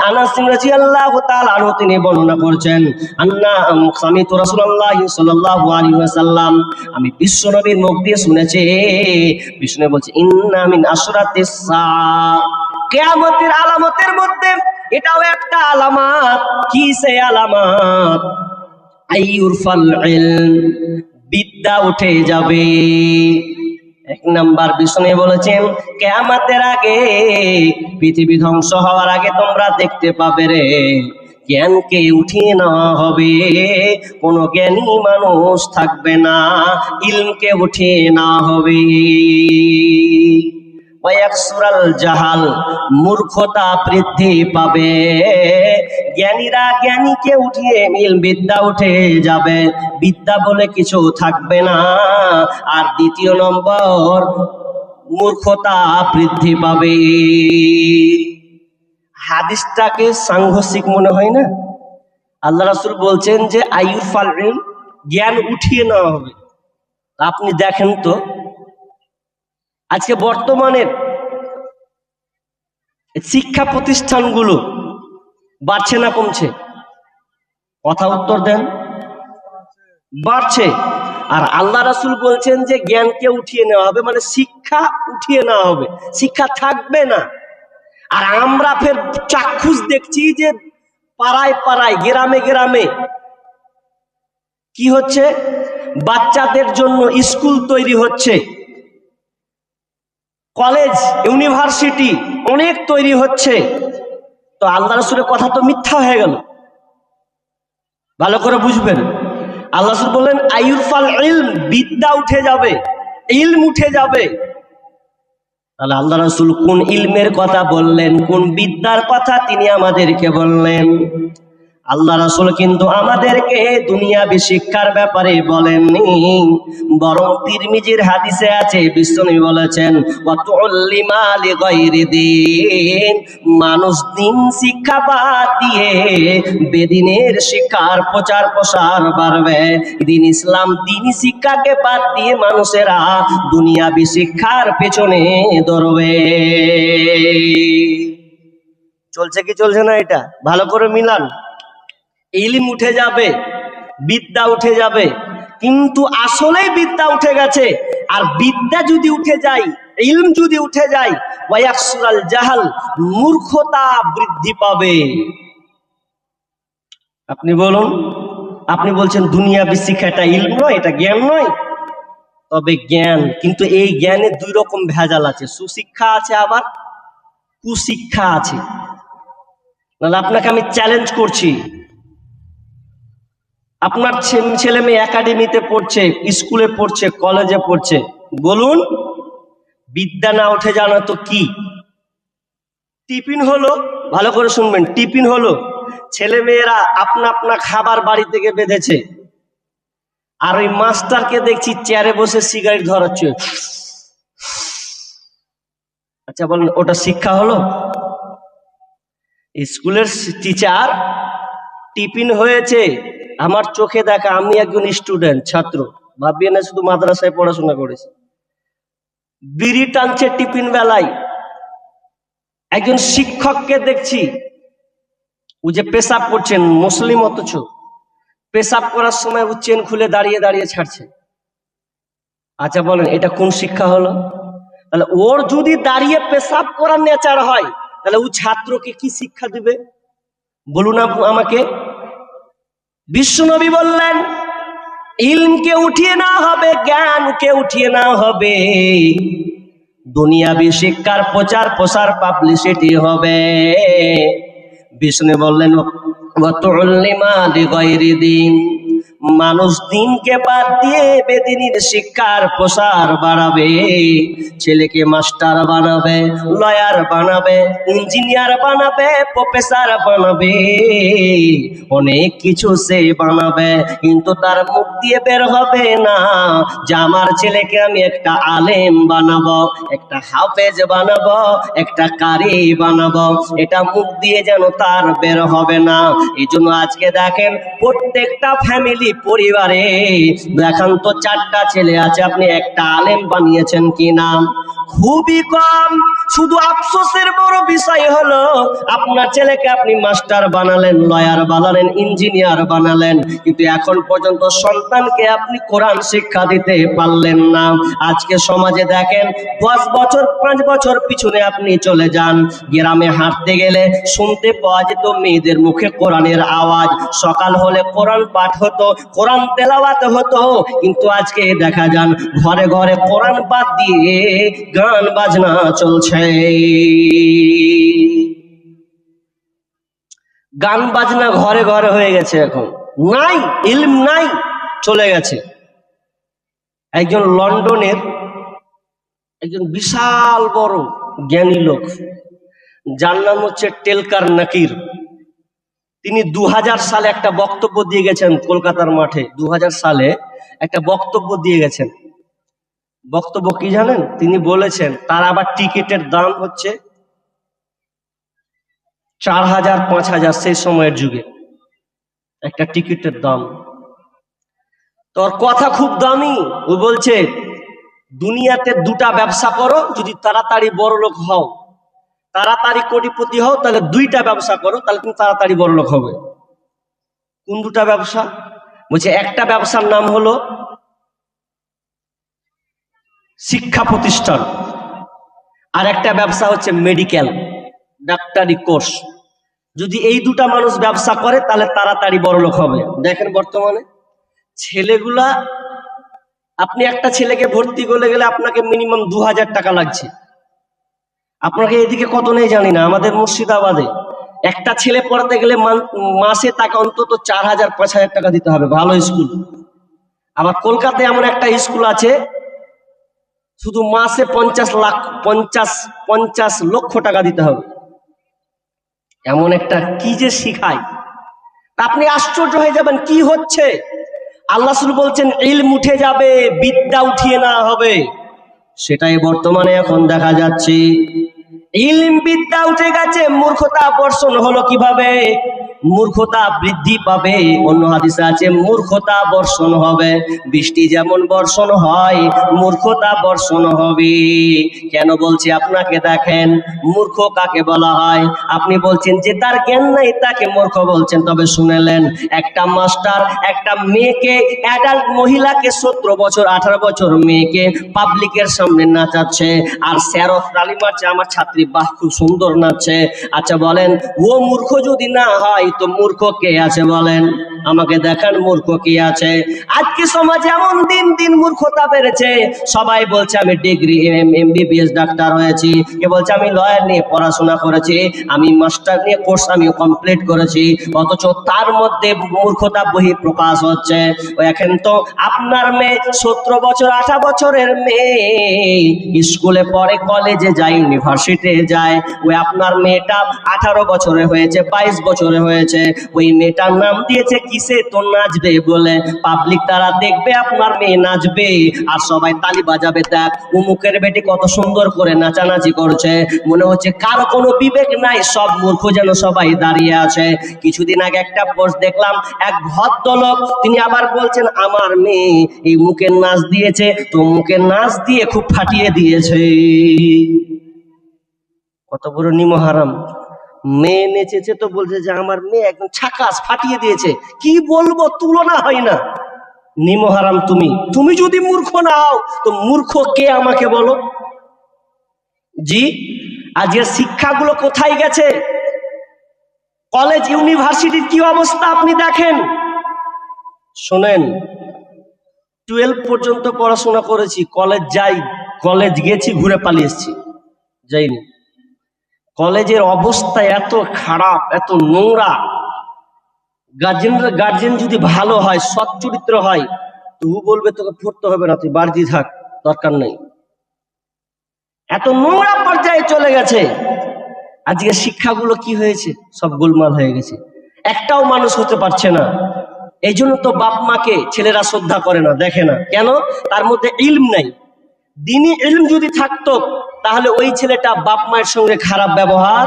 Speaker 1: আনাস রাদিয়াল্লাহু তাআলা আনহু তিনি বর্ণনা করছেন, আন্না সামিতু রাসূলুল্লাহ সাল্লাল্লাহু আলাইহি ওয়াসাল্লাম, আমি বিশ্বনবীর মুখ দিয়ে শুনেছি, বিষ্ণু বলছে ইন্না মিন আশরাতিস সাআ, কিয়ামতের আলামতের মধ্যে এটাও একটা আলামত। কি সে আলামত? আইয়ুরফাল ইলম, বিদ্যা উঠে যাবে। 1 নাম্বার বিষ্ণু বলেছেন কিয়ামতের আগে, পৃথিবী ধ্বংস হওয়ার আগে তোমরা দেখতে পাবে রে, জ্ঞানকে উঠিয়ে নেওয়া হবে, কোনো জ্ঞানী মানুষ থাকবে না, ইলমকে উঠিয়ে নেওয়া হবে। ওয়াকসুরাল জাহাল, মূর্খতা বৃদ্ধি পাবে, জ্ঞানীরা জ্ঞানীকে উঠিয়ে বিদ্যা উঠে যাবে, বিদ্যা বলে কিছু থাকবে না। আর দ্বিতীয় নম্বর, মূর্খতা বৃদ্ধি পাবে। হাদিসটাকে সাংঘর্ষিক মনে হয় না? আল্লাহ রাসূল বলছেন যে আইয়ুরফাল ইলম, জ্ঞান উঠিয়ে নেওয়া হবে। আপনি দেখেন তো আজকে বর্তমানের শিক্ষা প্রতিষ্ঠানগুলো বাড়ছে না কমছে? কথা উত্তর দেন। বাড়ছে। আর আল্লাহ রাসূল বলছেন যে জ্ঞানকে উঠিয়ে নেওয়া হবে, মানে শিক্ষা উঠিয়ে নেওয়া হবে, শিক্ষা থাকবে না। আর আমরা ফের চাক্ষুষ দেখছি যে পাড়ায় পাড়ায়, গ্রামে গ্রামে কি হচ্ছে, বাচ্চাদের জন্য স্কুল তৈরি হচ্ছে, কলেজ ইউনিভার্সিটি অনেক তৈরি হচ্ছে। তো আল্লাহ রাসূলের কথা তো মিথ্যা হয়ে গেল। ভালো করে বুঝবেন, আল্লাহ রাসূল বললেন আইয়ুরফাল ইলম, বিদ্যা উঠে যাবে, ইলম উঠে যাবে। তাহলে আল্লাহ রাসূল কোন ইলমের কথা বললেন, কোন বিদ্যার কথা তিনি আমাদেরকে বললেন? আল্লাহ রাসূল কিন্তু আমাদেরকে দুনিয়াবি শিক্ষার ব্যাপারে বলেননি, বরং তিরমিজির হাদিসে আছে, বিশ্বনবী বলেছেন ওয়াতুল্লিমা লিগাইরি দ্বীন, মানুষ দিন শিক্ষা বাদ দিয়ে বেদিনের শিক্ষার প্রচার প্রসার বাড়বে। দিন ইসলাম, দিনী শিক্ষাকে বাদ দিয়ে মানুষেরা দুনিয়াবি শিক্ষার পেছনে দৌড়বে। চলছে কি চলছে না? এটা ভালো করে মিলান। ইলম উঠে যাবে, বিদ্যা উঠে যাবে, কিন্তু আসলেই বিদ্যা উঠে গেছে। আর বিদ্যা যদি উঠে যায়, ইলম যদি উঠে যায়, ওয়াকসুরাল জাহাল, মূর্খতা বৃদ্ধি পাবে। আপনি বলুন, আপনি বলছেন দুনিয়াবি শিক্ষা এটা ইলম নয়, এটা জ্ঞান নয়। তবে জ্ঞান, কিন্তু এই জ্ঞানে দুই রকম ভেজাল আছে, সুশিক্ষা আছে আবার কুশিক্ষা আছে। নাহলে আপনাকে আমি চ্যালেঞ্জ করছি, আপনার ছেলে মেয়ে একাডেমিতে পড়ছে, স্কুলে পড়ছে, কলেজে পড়ছে, বলুন বিদ্যা না উঠে জানো তো কি? টিফিন হলো, ভালো করে শুনবেন, টিফিন হলো, ছেলে মেয়েরা আপনা আপনা খাবার বাড়ি থেকে বেঁধেছে, আর ওই মাস্টারকে দেখছি চেয়ারে বসে সিগারেট ধরাচ্ছে। আচ্ছা বলেন, ওটা শিক্ষা হলো? স্কুলের টিচার, টিফিন হয়েছে, আমার চোখে দেখা, আমি একজন স্টুডেন্ট, ছাত্র, ভাবিয়ে না শুধু মাদ্রাসায় পড়াশোনা করেছি, বিড়ি টানছে টিফিন বেলায়। একজন শিক্ষককে দেখছি, ও যে পেশাব করছেন, মুসলিম অথচ পেশাব করার সময় ও চেন খুলে দাঁড়িয়ে দাঁড়িয়ে ছাড়ছে। আচ্ছা বলেন, এটা কোন শিক্ষা হলো? তাহলে ওর যদি দাঁড়িয়ে পেশাব করার নেচার হয়, তাহলে ও ছাত্রকে কি শিক্ষা দিবে বলুন আমাকে? বিশ্বনবী বললেন ইলমকে উঠিয়ে না হবে, জ্ঞানকে উঠিয়ে না হবে, দুনিয়াবি শিক্ষার প্রচার প্রসার পাবলিসিটি হবে। বিষ্ণু বললেন ওয়াতুল্লিমা লিগাইরি দ্বীন, মানুষ দিনকে বাদ দিয়ে বেদিনীর শিক্ষার প্রসার বাড়াবে, ছেলেকে মাস্টার বানাবে, লয়ার বানাবে, ইঞ্জিনিয়ার বানাবে, প্রফেসর বানাবে, অনেক কিছু সে বানাবে, কিন্তু তার মুখ দিয়ে বের হবে না যে আমার ছেলেকে আমি একটা আলেম বানাবো, একটা হাফেজ বানাবো, একটা কারি বানাবো। এটা মুখ দিয়ে যেন তার বের হবে না। এই জন্য আজকে দেখেন প্রত্যেকটা ফ্যামিলি, পরিবারে দেখান তো 4টা ছেলে আছে, আপনি একটা আলেম বানিয়েছেন কি না? খুবই কম। শুধু আফসোসের বড় বিষয় হলো আপনার ছেলেকে আপনি মাস্টার বানালেন, লয়ার বানালেন, ইঞ্জিনিয়ার বানালেন, কিন্তু এখন পর্যন্ত সন্তানকে আপনি কোরআন শিক্ষা দিতে পারলেন না। আজকে সমাজে দেখেন 10 বছর 5 বছর পিছনে আপনি চলে যান, গ্রামে হাঁটতে গেলে শুনতে পাওয়া যেত মেয়েদের মুখে কোরআনের আওয়াজ, সকাল হলে কোরআন পাঠ হতো, কোরআন তেলাওয়াত হতো, কিন্তু আজকে দেখা যান ঘরে ঘরে কোরআন বাদ দিয়ে গান বাজনা চলছে। গান বাজনা ঘরে ঘরে হয়ে গেছে, এখন নাই, ইলম নাই, চলে গেছে। একজন লন্ডনের একজন বিশাল বড় জ্ঞানী লোক, যার নাম হচ্ছে টেলকার নাকির। তিনি 2000 সালে একটা বক্তব্য দিয়ে গেছেন কলকাতার মাঠে। 2000 সালে একটা বক্তব্য দিয়ে গেছেন। বক্তব্য কি জানেন? তিনি বলেছেন তার আবার টিকিটের দাম হচ্ছে 4000 5000 সেই সময়ের যুগে একটা টিকিটের দাম। তোর কথা খুব দামি। ও বলছে দুনিয়াতে দুটা ব্যবসা করো, যদি তাড়াতাড়ি বড় লোক হও, তাড়াতাড়ি কোটিপতি হও, তাহলে দুইটা ব্যবসা করো, তাহলে তুমি তাড়াতাড়ি বড় লোক হবে। কোন দুটা ব্যবসা? বলছে একটা ব্যবসার নাম হলো শিক্ষা প্রতিষ্ঠান, আর একটা ব্যবসা হচ্ছে মেডিকেল, ডাক্তারি কোর্স। যদি এই দুটা মানুষ ব্যবসা করে তাহলে তাড়াতাড়ি বড়লোক হবে। দেখেন বর্তমানে ছেলেগুলা, আপনি একটা ছেলেকে ভর্তি করলে গেলে আপনাকে মিনিমাম 2000 টাকা লাগছে। আপনাকে এদিকে কত নেই জানি না, আমাদের মুর্শিদাবাদে একটা ছেলে পড়াতে গেলে মাসে তাকে অন্তত 4000 5000 টাকা দিতে হবে, ভালো স্কুল। আবার কলকাতায় এমন একটা স্কুল আছে শুধু মাসে 50 লক্ষ টাকা দিতে হবে। এমন একটা কি যে শিখায়, আপনি আশ্চর্য হয়ে যাবেন কি হচ্ছে। আল্লাহ রাসূল বলছেন ইলম উঠে যাবে, বিদ্যা উঠিয়ে না হবে। সেটাই বর্তমানে এখন দেখা যাচ্ছে। ইলম বিদ্যা উঠে গেছে, মূর্খতা বর্ষণ হলো কিভাবে? মূর্খতা বৃদ্ধি পাবে। অন্য হাদিসে আছে মূর্খতা বর্ষণ হবে, বৃষ্টি যেমন বর্ষণ হয় মূর্খতা বর্ষণ হবে। কেন বলছি আপনাকে? দেখেন মূর্খ কাকে বলা হয়। আপনি বলছেন যে তার জ্ঞান নাই তাকে মূর্খ বলছেন, তবে শুনেলেন একটা মাস্টার একটা মেয়েকে, অ্যাডাল্ট মহিলাকে 17 বছর 18 বছর মেয়েকে পাবলিকের সামনে নাচাচ্ছে, আর স্যারও তালি মারছে, আমার ছাত্রী বাহ খুব সুন্দর নাচছে। আচ্ছা বলেন ও মূর্খ যদি না হয় তো মূর্খ কে আছে বলেন? আমাকে দেখান মূর্খ কি আছে। আজকে সমাজে এমন দিন দিন মূর্খতা বেড়েছে। সবাই বলছে আমি ডিগ্রি এমবিবিএস ডাক্তার হয়েছি, কে বলছে আমি লয়ার নিয়ে পড়াশোনা করেছি, আমি মাস্টার নিয়ে কোর্স আমি কমপ্লিট করেছি, অথচ তার মধ্যে মূর্খতা বহি প্রকাশ হচ্ছে। ও এখন তো আপনার মেয়ে 17 বছর 18 বছরের মেয়ে স্কুলে পড়ে, কলেজে যায়, ইউনিভার্সিটিতে যায়। ওই আপনার মেয়েটা 18 বছরে হয়েছে, 22 বছরে হয়েছে, ওই মেয়েটার নাম দিয়েছে কিসে? তো নাচবে বলে। পাবলিক তারা দেখবে আপনার মেয়ে নাচবে আর সবাই তালি বাজাবে, দেখ উমুকের বেটি কত সুন্দর করে নাচানাচি করছে। মনে হচ্ছে কারো কোনো বিবেক নাই, সব মূর্খ যেন সবাই দাঁড়িয়ে আছে। কিছুদিন আগে একটা পোস্ট দেখলাম, এক ভদ্রলোক তিনি আবার বলছেন আমার মেয়ে এই মুখের নাচ দিয়েছে, তো মুখের নাচ দিয়ে খুব ফাটিয়ে দিয়েছে। কত বড় নিমহারাম! মেয়ে নেচেছে তো বলছে যে আমার মেয়ে একদম ছাকাস ফাটিয়ে দিয়েছে। কি বলবো, তুলনা হয় না। নিমহারাম তুমি, তুমি যদি মূর্খ না হও তো মূর্খ কে আমাকে বলো? জি, আজকের শিক্ষাগুলো কোথায় গেছে? কলেজ ইউনিভার্সিটির কি অবস্থা আপনি দেখেন। শোনেন, 12 পর্যন্ত পড়াশোনা করেছি, কলেজ যাই, কলেজ গেছি, ঘুরে পালিয়ে এসেছি, যাইনি। কলেজের অবস্থা এত খারাপ, এত নোংরা। গার্জেন যদি ভালো হয়, সৎ চরিত্র হয়, তবু বলবে তোকে পড়তে হবে না, তুই বাড়িতে থাক, দরকার নেই। এত নোংরা পর্যায়ে চলে গেছে। আজকে শিক্ষাগুলো কি হয়েছে? সব গোলমাল হয়ে গেছে, একটাও মানুষ হতে পারছে না। এই জন্য তো বাপ মাকে ছেলেরা শ্রদ্ধা করে না, দেখে না। কেন? তার মধ্যে ইলম নাই। দিনী ইলম যদি থাকতো তাহলে ওই ছেলেটা বাপ মায়ের সঙ্গে খারাপ ব্যবহার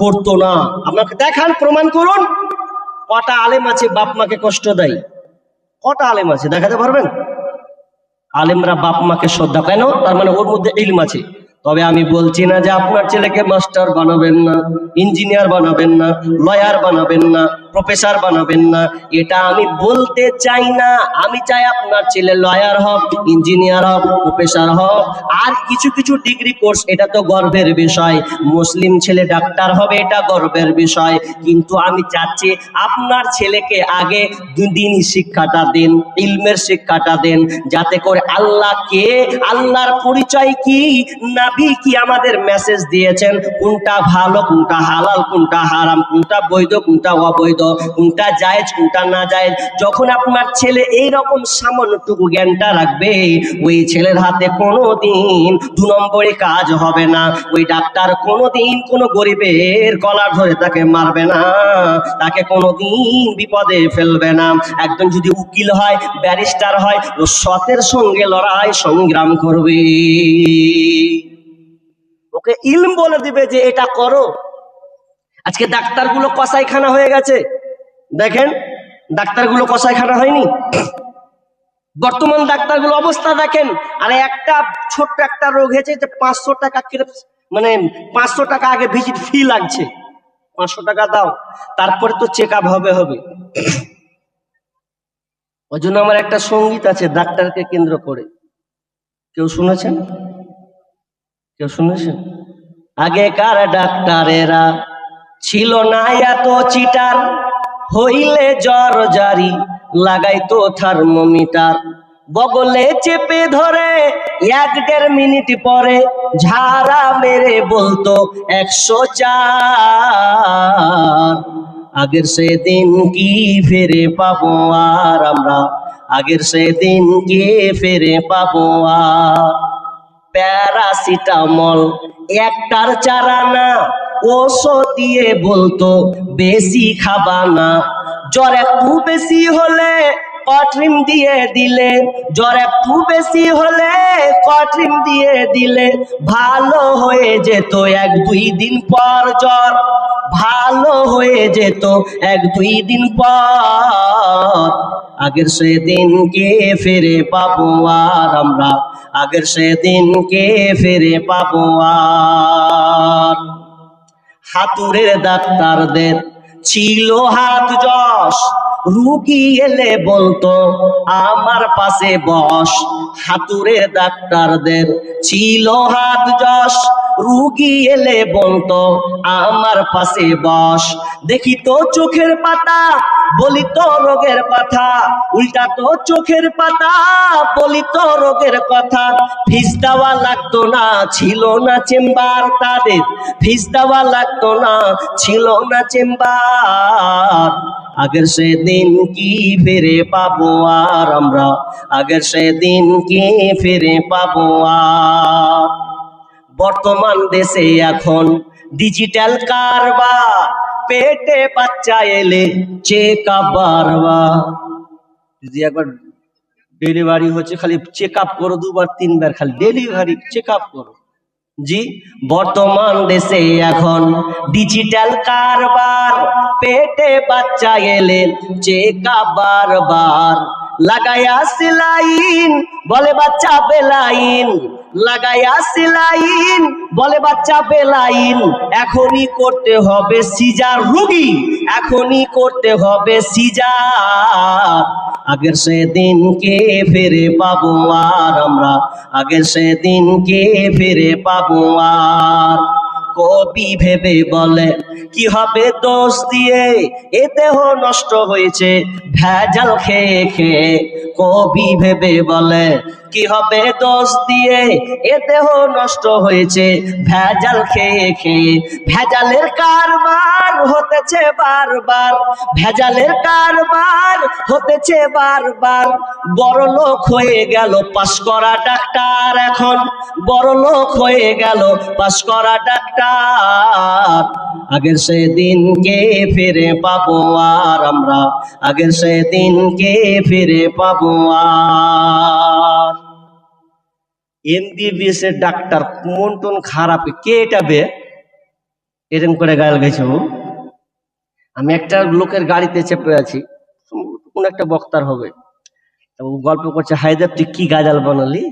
Speaker 1: করতো না। আপনাকে দেখান, প্রমাণ করুন কটা আলেম আছে বাপ মাকে কষ্ট দেয়? কটা আলেম আছে দেখাতে পারবেন? আলেমরা বাপ মাকে শ্রদ্ধা, কেন? তার মানে ওর মধ্যে ইলম আছে। তবে আমি বলছি না যে আপনার ছেলেকে মাস্টার বানাবেন না, ইঞ্জিনিয়ার বানাবেন না, লয়ার বানাবেন না, প্রফেসর বানাবেন না, এটা আমি বলতে চাই না। আমি চাই আপনার ছেলে লয়ার হোক, ইঞ্জিনিয়ার হোক, প্রফেসর হোক, আর কিছু কিছু ডিগ্রি কোর্স, এটা তো গর্বের বিষয়। মুসলিম ছেলে ডাক্তার হবে, এটা গর্বের বিষয়। কিন্তু আমি চাচ্ছি আপনার ছেলেকে আগে দিনই শিক্ষাটা দিন, ইলমের শিক্ষাটা দেন, যাতে করে আল্লাহ কে, আল্লাহর পরিচয় কি, নবী কি আমাদের মেসেজ দিয়েছেন, কোনটা ভালো, কোনটা হালাল, কোনটা হারাম, কোনটা বৈধ, কোনটা অবৈধ, কোনটা জায়েজ, কোনটা না জায়েজ। যখন আপনার ছেলে এই রকম সামান্যটুকু জ্ঞানটা রাখবে, ওই ছেলের হাতে কোনোদিন 2 নম্বরে কাজ হবে না। ওই ডাক্তার কোনোদিন কোনো গরিবের কলার ধরে তাকে মারবে না, তাকে কোনোদিন বিপদে ফেলবে না। একজন যদি উকিল হয়, ব্যারিস্টার হয়, ও সতের সঙ্গে লড়াই সংগ্রাম করবে, ওকে ইলম বলে দিবে যে এটা করো। আজকে ডাক্তারগুলো কসাইখানা হয়ে গেছে, দেখেন ডাক্তারগুলো কসাইখানা হয়নি? বর্তমান ডাক্তারগুলো অবস্থা দেখেন। আরে একটা ছোট্ট একটা রোগ হয়েছে যে 500 টাকা মানে 500 টাকা আগে ভিজিট ফি লাগছে, 500 টাকা দাও, তারপরে তো চেক আপ হবে। ওই জন্য আমার একটা সঙ্গীত আছে ডাক্তারকে কেন্দ্র করে, কেউ শুনেছেন? কেউ শুনেছেন? আগেকার ডাক্তারেরা ছিল না এত চিটার, হইলে জ্বর জারি লাগাইতো থার্মোমিটার, বগলে চেপে ধরে 1-1.5 মিনিট পরে ঝাড়া মেরে বলতো 104। আগের সেদিন কি ফিরে পাবো আর আমরা, আগের সেদিন কি ফিরে পাবো আর। প্যারাসিটামল একটার 4 আনা, ওষুধ দিয়ে বলতো বেশি খাবা না। জ্বর একটু বেশি হলে কট্রিম দিয়ে দিলে, জ্বর একটু বেশি হলে কট্রিম দিয়ে দিলে ভালো হয়ে যেত 1-2 দিন পর। জ্বর ভালো হয়ে যেত 1-2 দিন পর। আগের সেদিন কে ফিরে পাবো আর আমরা, আগের সেদিন কে ফিরে পাবো আর। হাতুড়ের ডাক্তারদের ছিল হাত যশ, রুগী এলে বলতো আমার পাশে বস। হাতুড়ের ডাক্তারদের ছিল হাত যশ, রুগী এলে বলতো আমার পাশে বস। দেখি তো চোখের পাতা, বলি তো রোগের কথা, উল্টা তো চোখের পাতা, বলি তো রোগের কথা। ফিস দেওয়া লাগতো না, ছিল না চেম্বার তাদের, ফিস দেওয়া লাগতো না, ছিল না চেম্বার। আগের সেদিন কি ফিরে পাবো আর আমরা, আগের সেদিন কি ফিরে পাবো আর। বর্তমান দেশে এখন ডিজিটাল কারবার, পেটে বাচ্চা এলে চেক আপ বারবার। যদি একবার ডেলিভারি হচ্ছে খালি চেক আপ করো, 2-3 বার খালি ডেলিভারি চেক আপ করো। জি, বর্তমান দেশে এখন ডিজিটাল কারবার, পেটে বাচ্চা এলে চেক আপ বারবার। লাগায়া সেলাইন বলে বাচ্চা বেলাইন, লাগায়া সেলাইন বলে বাচ্চা বেলাইন। এখনই করতে হবে সিজার রুগী, এখনই করতে হবে সিজার। আগের সেদিন কে ফিরে পাবো আর আমরা, আগের সেদিন কে ফিরে পাবো আর। কবি ভেবে বলে কি হবে দোষ দিয়ে, এ দেহ নষ্ট হয়েছে ভেজাল খেয়ে খেয়ে। কবি ভেবে বলে কি হবে দোষ দিয়ে, এ দেহ নষ্ট হয়েছে ভেজাল খেয়ে খেয়ে। ভেজালের কারবার হতেছে বারবার, ভেজালের কারবার হতেছে বারবার। বড় লোক হয়ে গেল পাশ করা ডাক্তার এখন, বড় লোক হয়ে গেল পাশ করা ডাক্তার। আগের সেদিন কে ফিরে পাবো আর আমরা, আগের সেদিন কে ফিরে পাবো আর। এমবিবিএস এর ডাক্তার মন টন খারাপ, কে এটা বে এরম করে গাল গেছে। আমি একটা লোকের গাড়িতে চেপে আছি, কোন একটা বক্তার হবে, ও গল্প করছে, হায়দার তুই কি গাজাল বানালি,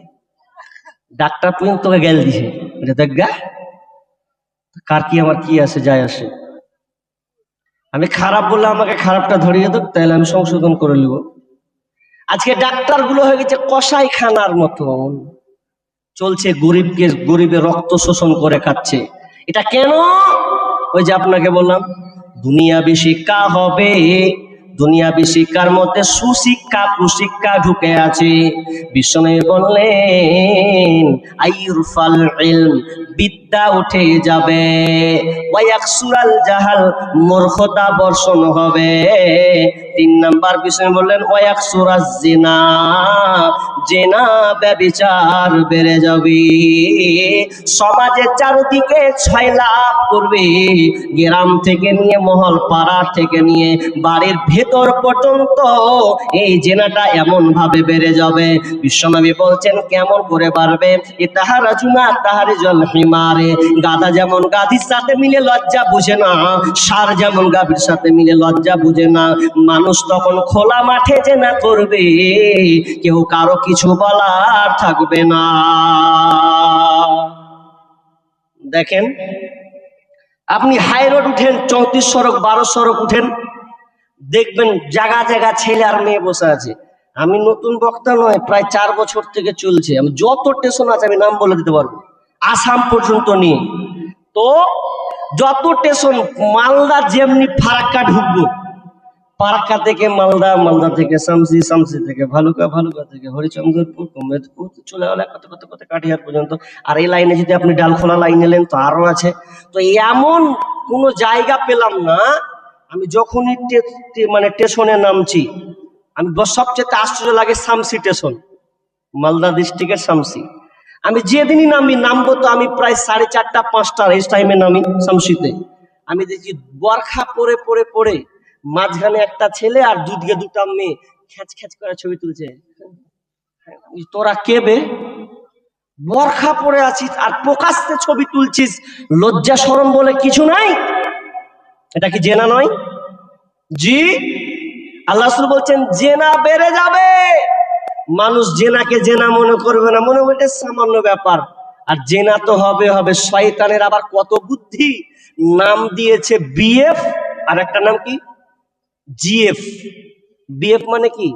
Speaker 1: ডাক্তার পর্যন্ত তোকে গেল দিছে। দেখ গা, কার কি আমার কি আসে যায় আসে। আমি খারাপ বললে আমাকে খারাপটা ধরিয়ে দেব, তাহলে আমি সংশোধন করে নিব। আজকে ডাক্তারগুলো হয়ে গেছে কসাই খানার মতন, চলছে গরিবের রক্ত শোষণ করে খাচ্ছে। এটা কেন? ওই যে আপনাকে বললাম দুনিয়াবি শিক্ষা হবে, দুনিয়াবি শিক্ষার মধ্যে সুশিক্ষা কুশিক্ষা ঢুকে আছে। বিশ্বনবী বললেন আইরফাল ইলম, বিদ্যা উঠে যাবে, ওয়ায়াকসুরাল জাহাল, মূর্খতা বর্ষণ হবে। 3 নাম্বার বিষয় বললেন ওয়ায়াকসুরাজ জিনা, জিনা ব্যভিচার বেড়ে যাবে। সমাজের চারদিকে ছয়লাভ করবে, গ্রাম থেকে নিয়ে মহল পাড়া থেকে নিয়ে বাড়ির ভেতর পর্যন্ত এই জেনাটা এমন ভাবে বেড়ে যাবে। বিশ্বনবী বলছেন কেমন করে বাড়বে? ইতাহারাজুনা তাহারিজুল হিমারে, গাধা যেমন গাধির সাথে মিলে লজ্জা বুঝে না, ষাঁড় যেমন গাভীর সাথে মিলে লজ্জা বুঝে না, মানুষ তখন খোলা মাঠে জেনা করবে, কেউ কারো কিছু বলার থাকবে না। দেখেন আপনি হাই রোড উঠেন, 34 সড়ক 12 সড়ক উঠেন, দেখবেন জায়গা জায়গা ছেলে আর মেয়ে বসে আছে। আমি নতুন বক্তা নয়, প্রায় 4 বছর থেকে চলছে। আমি যত স্টেশন আছে আমি নাম বলে দিতে পারবো, আসাম পর্যন্ত নিয়ে। তো যত স্টেশন, মালদা যেমনি ফারাক্কা ঢুকবো, ফারাক্কা থেকে মালদা, মালদা থেকে শামসি, শামসি থেকে ভালুকা, ভালুকা থেকে হরিচন্দ্রপুর, মেদিনীপুর, চলে গেলে কত কত কত কাঠিয়ার পর্যন্ত। আর এই লাইনে যদি আপনি ডালখোলা লাইন এলেন তো আরো আছে। তো এমন কোনো জায়গা পেলাম না, আমি যখনই মানে স্টেশনে নামছি, আমি সবচেয়ে আশ্চর্য লাগে শামসি স্টেশন, মালদা ডিস্ট্রিক্টের শামসি। আমি যেদিনই নামবো তো আমি প্রায় 4:30 5টা এই টাইমে নামি শামসিতে। আমি দেখি বরখা পরে পরে পরে মাঝখানে একটা ছেলে আর দুদিকে দুটা মেয়ে খ্যাচ খ্যাচ করে ছবি তুলছে। তোরা কে বে? বরখা পরে আছিস আর প্রকাশ্যে ছবি তুলছিস, লজ্জা শরম বলে কিছু নাই? এটা কি জেনা নয়? জি, আল্লাহ রাসূল বলছেন জেনা বেড়ে যাবে। মানুষ জেনাকে জেনা মনে করবে না, মনে হবে এটা সামান্য ব্যাপার। আর জেনা তো হবে হবে। শয়তানের আবার কত বুদ্ধি, নাম দিয়েছে বিএফ, আর একটা নাম কি জিএফ। বিএফ মানে কি?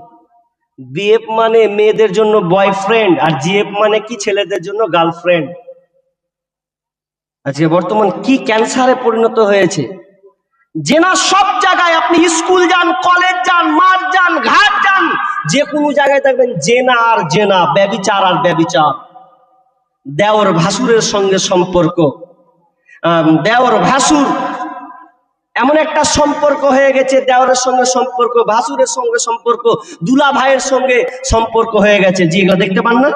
Speaker 1: বিএফ মানে মেয়েদের জন্য বয়ফ্রেন্ড, আর জিএফ মানে কি? ছেলেদের জন্য গার্লফ্রেন্ড। আজকে বর্তমান কি ক্যান্সারে পরিণত হয়েছে। জেনা সব জায়গায়, আপনি স্কুল যান, কলেজ যান, মাঠ যান, ঘাট যান, যে কোনো জায়গায় দেখবেন জেনা আর জেনা, ব্যভিচার আর ব্যভিচার। দেওর ভাসুরের সঙ্গে সম্পর্ক, দেওর ভাসুর এমন একটা সম্পর্ক হয়ে গেছে, দেওরের সঙ্গে সম্পর্ক, ভাসুরের সঙ্গে সম্পর্ক, দুলা ভাইয়ের সঙ্গে সম্পর্ক হয়ে গেছে। জি, এগুলো দেখতে পান না?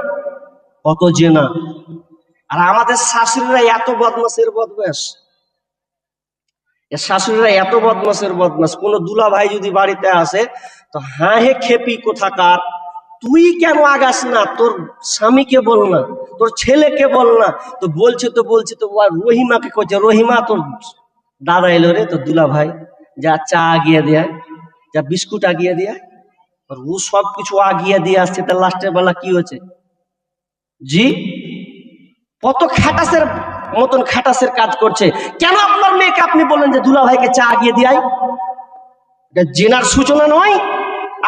Speaker 1: কত জেনা। আর আমাদের শাশুড়িরা এত বদমাশের বদমাশ, শাশুড়িরা এত বদমাশের বদমাশ, কোন দুলা ভাই যদি বাড়িতে আসে তো হ্যাঁ হে খেপি কোথাকার, তুই কেন আগাস না? তোর স্বামীকে বল না, তোর ছেলেকে বল না। তো বলছে তো রহিমাকে কইছে, রহিমা তোর দাদা এলো রে, তোর দুলা ভাই, যা চা আগিয়ে দেয়, যা বিস্কুট আগিয়ে দেয়। ও সব কিছু আগিয়ে দিয়ে আসছে, তার লাস্টের বেলা কি হয়েছে? জি, কত খাটাসের মতন খাটাসের কাজ করছে। কেন আপনার মেয়েকে আপনি বললেন যে দুলা ভাইকে চা আগিয়ে দিয়াই? এটা জেনার সূচনা নয়?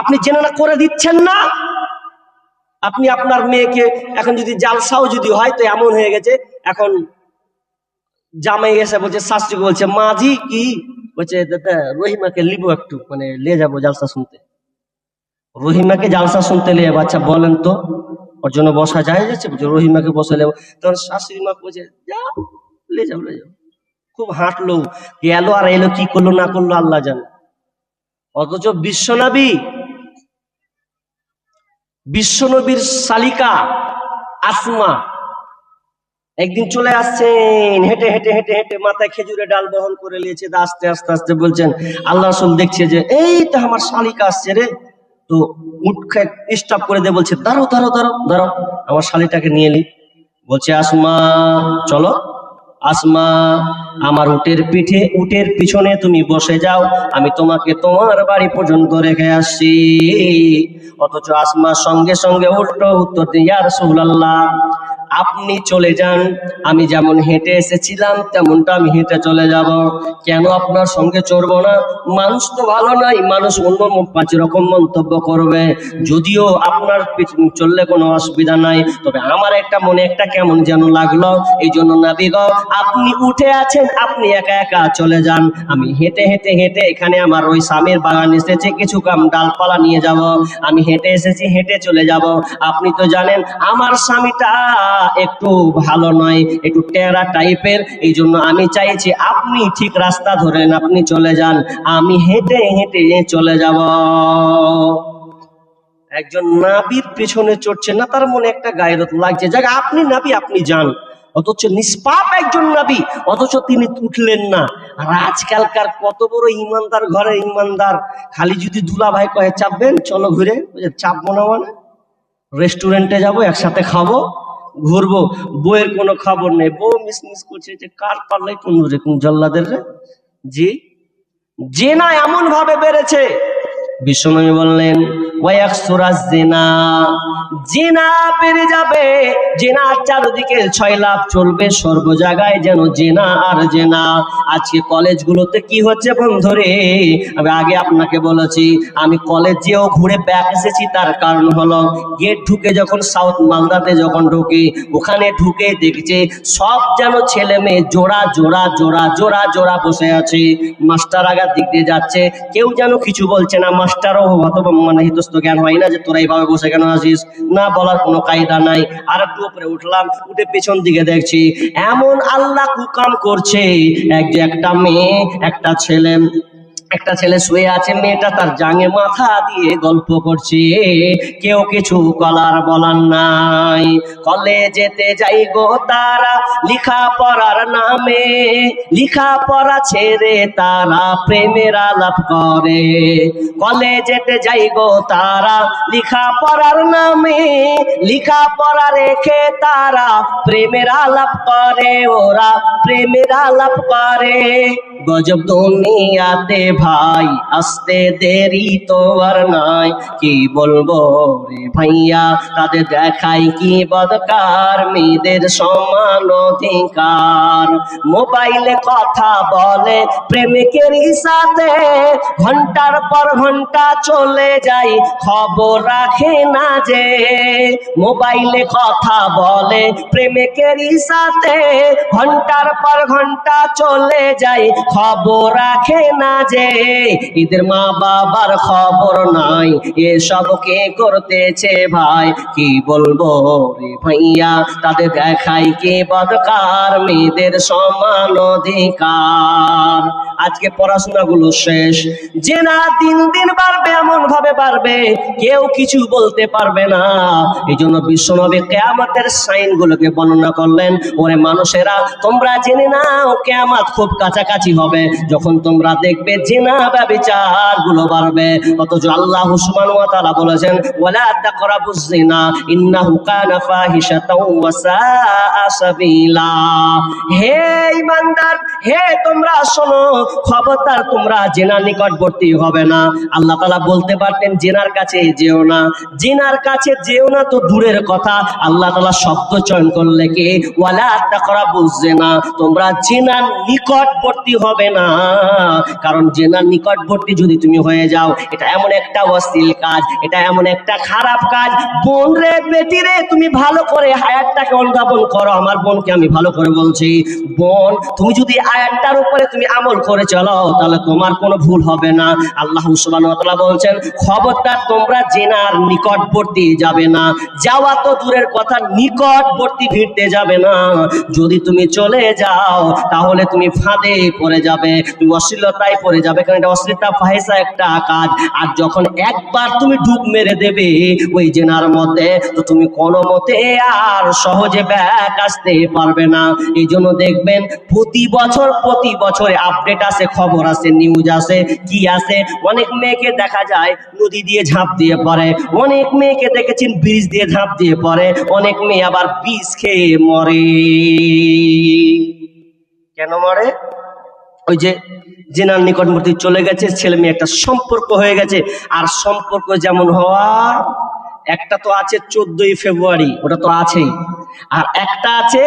Speaker 1: আপনি জেনা করে দিচ্ছেন না। আপনি আপনার মেয়েকে এখন যদি জালসাও যদি হয়, তো এমন হয়ে গেছে এখন জামাই এসে বলছে, শাশুড়ি বলছে মাঝি কি বলছে, দাদা রহিমাকে লিবো একটু, মানে লে যাবো জালসা শুনতে। রহিমাকে জালসা শুনতে লে যাবো। আচ্ছা বলেন তো ওর জন্য বসা যায় যাচ্ছে? বলছে রহিমাকে বসে নেবো। তখন শাশুড়ি মা বলছে যাও, লে যাও, লে যাও। খুব হাঁটলো, গেল আর এলো, কি করলো না করলো আল্লাহ জানে। অথচ বিশ্বনবীর শালিকা আসমা একদিন চলে আসছেন, হেঁটে হেঁটে হেঁটে হেঁটে মাথায় খেজুরের ডাল বহন করে নিয়েছে। আস্তে আস্তে আস্তে বলছেন, আল্লাহ রাসূল দেখছে যে এই তো আমার শালিকা আসছে রে, তো উঠে স্টপ করে দিয়ে বলছে দাঁড়াও দাঁড়াও দাঁড়াও দাঁড়াও, আমার শালিটাকে নিয়ে নি। বলছে আসমা চলো, আসমা আমার উটের পিছনে তুমি বসে যাও, আমি তোমাকে তোমার বাড়ি পর্যন্ত রেখে আসছি। অথচ আসমা সঙ্গে সঙ্গে উল্টো উত্তর দিয়ে ইয়া রাসূলুল্লাহ, আপনি চলে যান, আমি যেমন হেঁটে এসেছিলাম তেমনটা আমি হেঁটে চলে যাব। কেন আপনার সঙ্গে চড়বো না? মানুষ তো ভালো নাই, মানুষ অন্য 5 রকম মন্তব্য করবে। যদিও আপনার চললে কোনো অসুবিধা নাই, তবে আমার একটা মনে একটা কেমন যেন লাগলো। এই জন্য নবী গো, আপনি উঠে আছেন, আপনি একা একা চলে যান, আমি হেঁটে হেঁটে হেঁটে এখানে আমার ওই স্বামীর বাগান এসেছে, কিছু ডালপালা নিয়ে যাব, আমি হেঁটে এসেছি, হেঁটে চলে যাব। আপনি তো জানেন আমার স্বামীটা একটু ভালো নয়, একটু টেরা টাইপের, এই জন্য আমি চাইছি আপনি ঠিক রাস্তা ধরেন, আপনি চলে যান, আমি হেঁটে হেঁটে চলে যাব। একজন নাবির পেছনে চড়ছে না, তার মনে একটা গায়রত লাগছে, যাক আপনি নাবি, আপনি যান। অথচ নিষ্পাপ একজন নাবি, অথচ তিনি উঠলেন না। আর আজকালকার কত বড় ইমানদার ঘরে ইমানদার, খালি যদি দুলা ভাই কয়ে চাপবেন, চলো ঘুরে, চাপবো না মানে রেস্টুরেন্টে যাব, একসাথে খাবো, ঘুরবো, বউয়ের কোনো খবর নেই, বউ মিস মিস করছে যে কার পাল্লাই কোন রে, কোন জল্লাদের রে। জি, জেনা এমন ভাবে বেড়েছে, বিশ্বনবী বললেন ওয়ায়াকসুরাজ জিনা, জিনা বেড়ে যাবে, জিনার চারদিকে 6 লাভ চলবে, সর্ব জায়গায় যেন জিনা আর জিনা। আজকে কলেজগুলোতে কি হচ্ছে বন্ধুরে, আমি আগে আপনাকে বলেছি, আমি কলেজেও ঘুরে ব্যাক এসেছি, তার কারণ হলো গেট ঢুকে যখন সাউথ মালদাতে যখন ঢুকি, ওখানে ঢুকে দেখছে সব যেন ছেলে মেয়ে জোড়া জোড়া জোড়া জোড়া জোড়া বসে আছে, মাস্টার আগার দিক দিয়ে যাচ্ছে, কেউ যেন কিছু বলছে না, মাস্টারও হয়তো মানে হিতস্থ জ্ঞান হয় না যে তোরা এইভাবে বসে কেন আছিস, না বলার কোনো কায়দা নাই। আর একটু উপরে উঠলাম, উঠে পেছন দিকে দেখছি এমন আল্লাহ কুকাম করছে, একটা মেয়ে একটা ছেলে শুয়ে আছে, মেয়েটা তার জাঙে মাথা দিয়ে গল্প করছে, কেউ কিছু বলার নাই। কলেজেতে যাই গো তারা লিখা পড়ার নামে, লিখা পড়া ছেড়ে তারা প্রেমের আলাপ করে। কলেজেতে যাই গো তারা লিখা পড়ার নামে, লিখা পড়া রেখে তারা প্রেমের আলাপ করে, ওরা প্রেমের আলাপ করে। গজব দুনিয়াতে ভাই, আসতে দেরি তো আর নাই, কি বলবো রে ভাইয়া, তাদের দেখাই কি বদকার, মেয়েদের সমান অধিকার। মোবাইলে কথা বলে প্রেমিকেরই সাথে, ঘন্টার পর ঘন্টা চলে যায়, খবর রাখে না যে। মোবাইলে কথা বলে প্রেমিকেরই সাথে, ঘন্টার পর ঘন্টা চলে যায়, খবর রাখে না যে। এদের মা বাবার খবর নাই, এসব কে করতেছে ভাই, কি বলবো রে ভাইয়া, তাদের দেখাই কে বদকার, মেয়েদের সমান অধিকার। আজকে পড়াশোনাগুলো শেষ, জেনা দিন দিন বাড়বে, এমন ভাবে বাড়বে কেউ কিছু বলতে পারবে না। এই জন্য বিশ্বনবী কিয়ামতের সাইন গুলোকে বর্ণনা করলেন, ওরে মানুষেরা তোমরা জেনে নাও কিয়ামত খুব কাছাকাছি হবে, যখন তোমরা দেখবে জিনা ব্যভিচার গুলো বাড়বে। অথচ আল্লাহ সুবহানাহু ওয়া তাআলা বলেছেন ওয়ালা তাকরাবুজ জিনা ইন্নাহু কানা ফাহিশাতাও ওয়া সাআ সাবিলা। হে ঈমানদার, হে তোমরা শোনো, খবরদার তোমরা জিনার নিকটবর্তী হবে না। আল্লাহ তাআলা বলতে পারতেন জিনার কাছে যেও না, জিনার কাছে যেও না তো দূরের কথা, আল্লাহ তাআলা শব্দ চয়ন করলে কি ওয়ালা তাকরাবুজ জিনা, তোমরা জিনার নিকটবর্তী হবে না। কারণ জিনার নিকটবর্তী যদি তুমি হয়ে যাও, এটা এমন একটা অশ্লীল কাজ, এটা এমন একটা খারাপ কাজ। বোন রে, বেটি রে, তুমি ভালো করে আয়াতটাকে অনুধাবন করো। আমার বোনকে আমি ভালো করে বলছি, বোন তুমি যদি আয়াতটার উপরে তুমি আমল করে চলো, তাহলে তোমার কোনো ভুল হবে না। আল্লাহ সুবহানাহু ওয়া তাআলা বলছেন খবরদার তোমরা জিনার নিকটবর্তী যাবে না, যাওয়া তো দূরের কথা, নিকটবর্তী ভিড়তে যাবে না। যদি তুমি চলে যাও তাহলে তুমি ফাঁদে পড়ে যাবে, তুমি অশ্লীলতায় পড়ে যাবে, কারণ এটা অশ্লীলতা ফাহিশা একটা কাজ। আর যখন একবার তুমি ডুব মেরে দেবে ওই জেনার মধ্যে, তো তুমি কোনো মতে আর সহজে ব্যাক আসতে পারবে না। এই জন্য দেখবেন প্রতি বছরে আপডেট আসে, খবর আসে, নিউজ আসে, কি আসে, অনেক মেয়েকে দেখা যায় নদী দিয়ে ঝাঁপ দিয়ে পড়ে, অনেক মেয়েকে দেখেছেন ব্রিজ দিয়ে ঝাঁপ দিয়ে পড়ে, অনেক মেয়ে আবার বিষ খেয়ে মরে। কেন মরে? ওই যে জেনার নিকটবর্তী চলে গেছে, ছেলে মেয়ে একটা সম্পর্ক হয়ে গেছে, আর সম্পর্ক যেমন হওয়া একটা তো আছে 14ই ফেব্রুয়ারি, ওটা তো আছেই। আর একটা আছে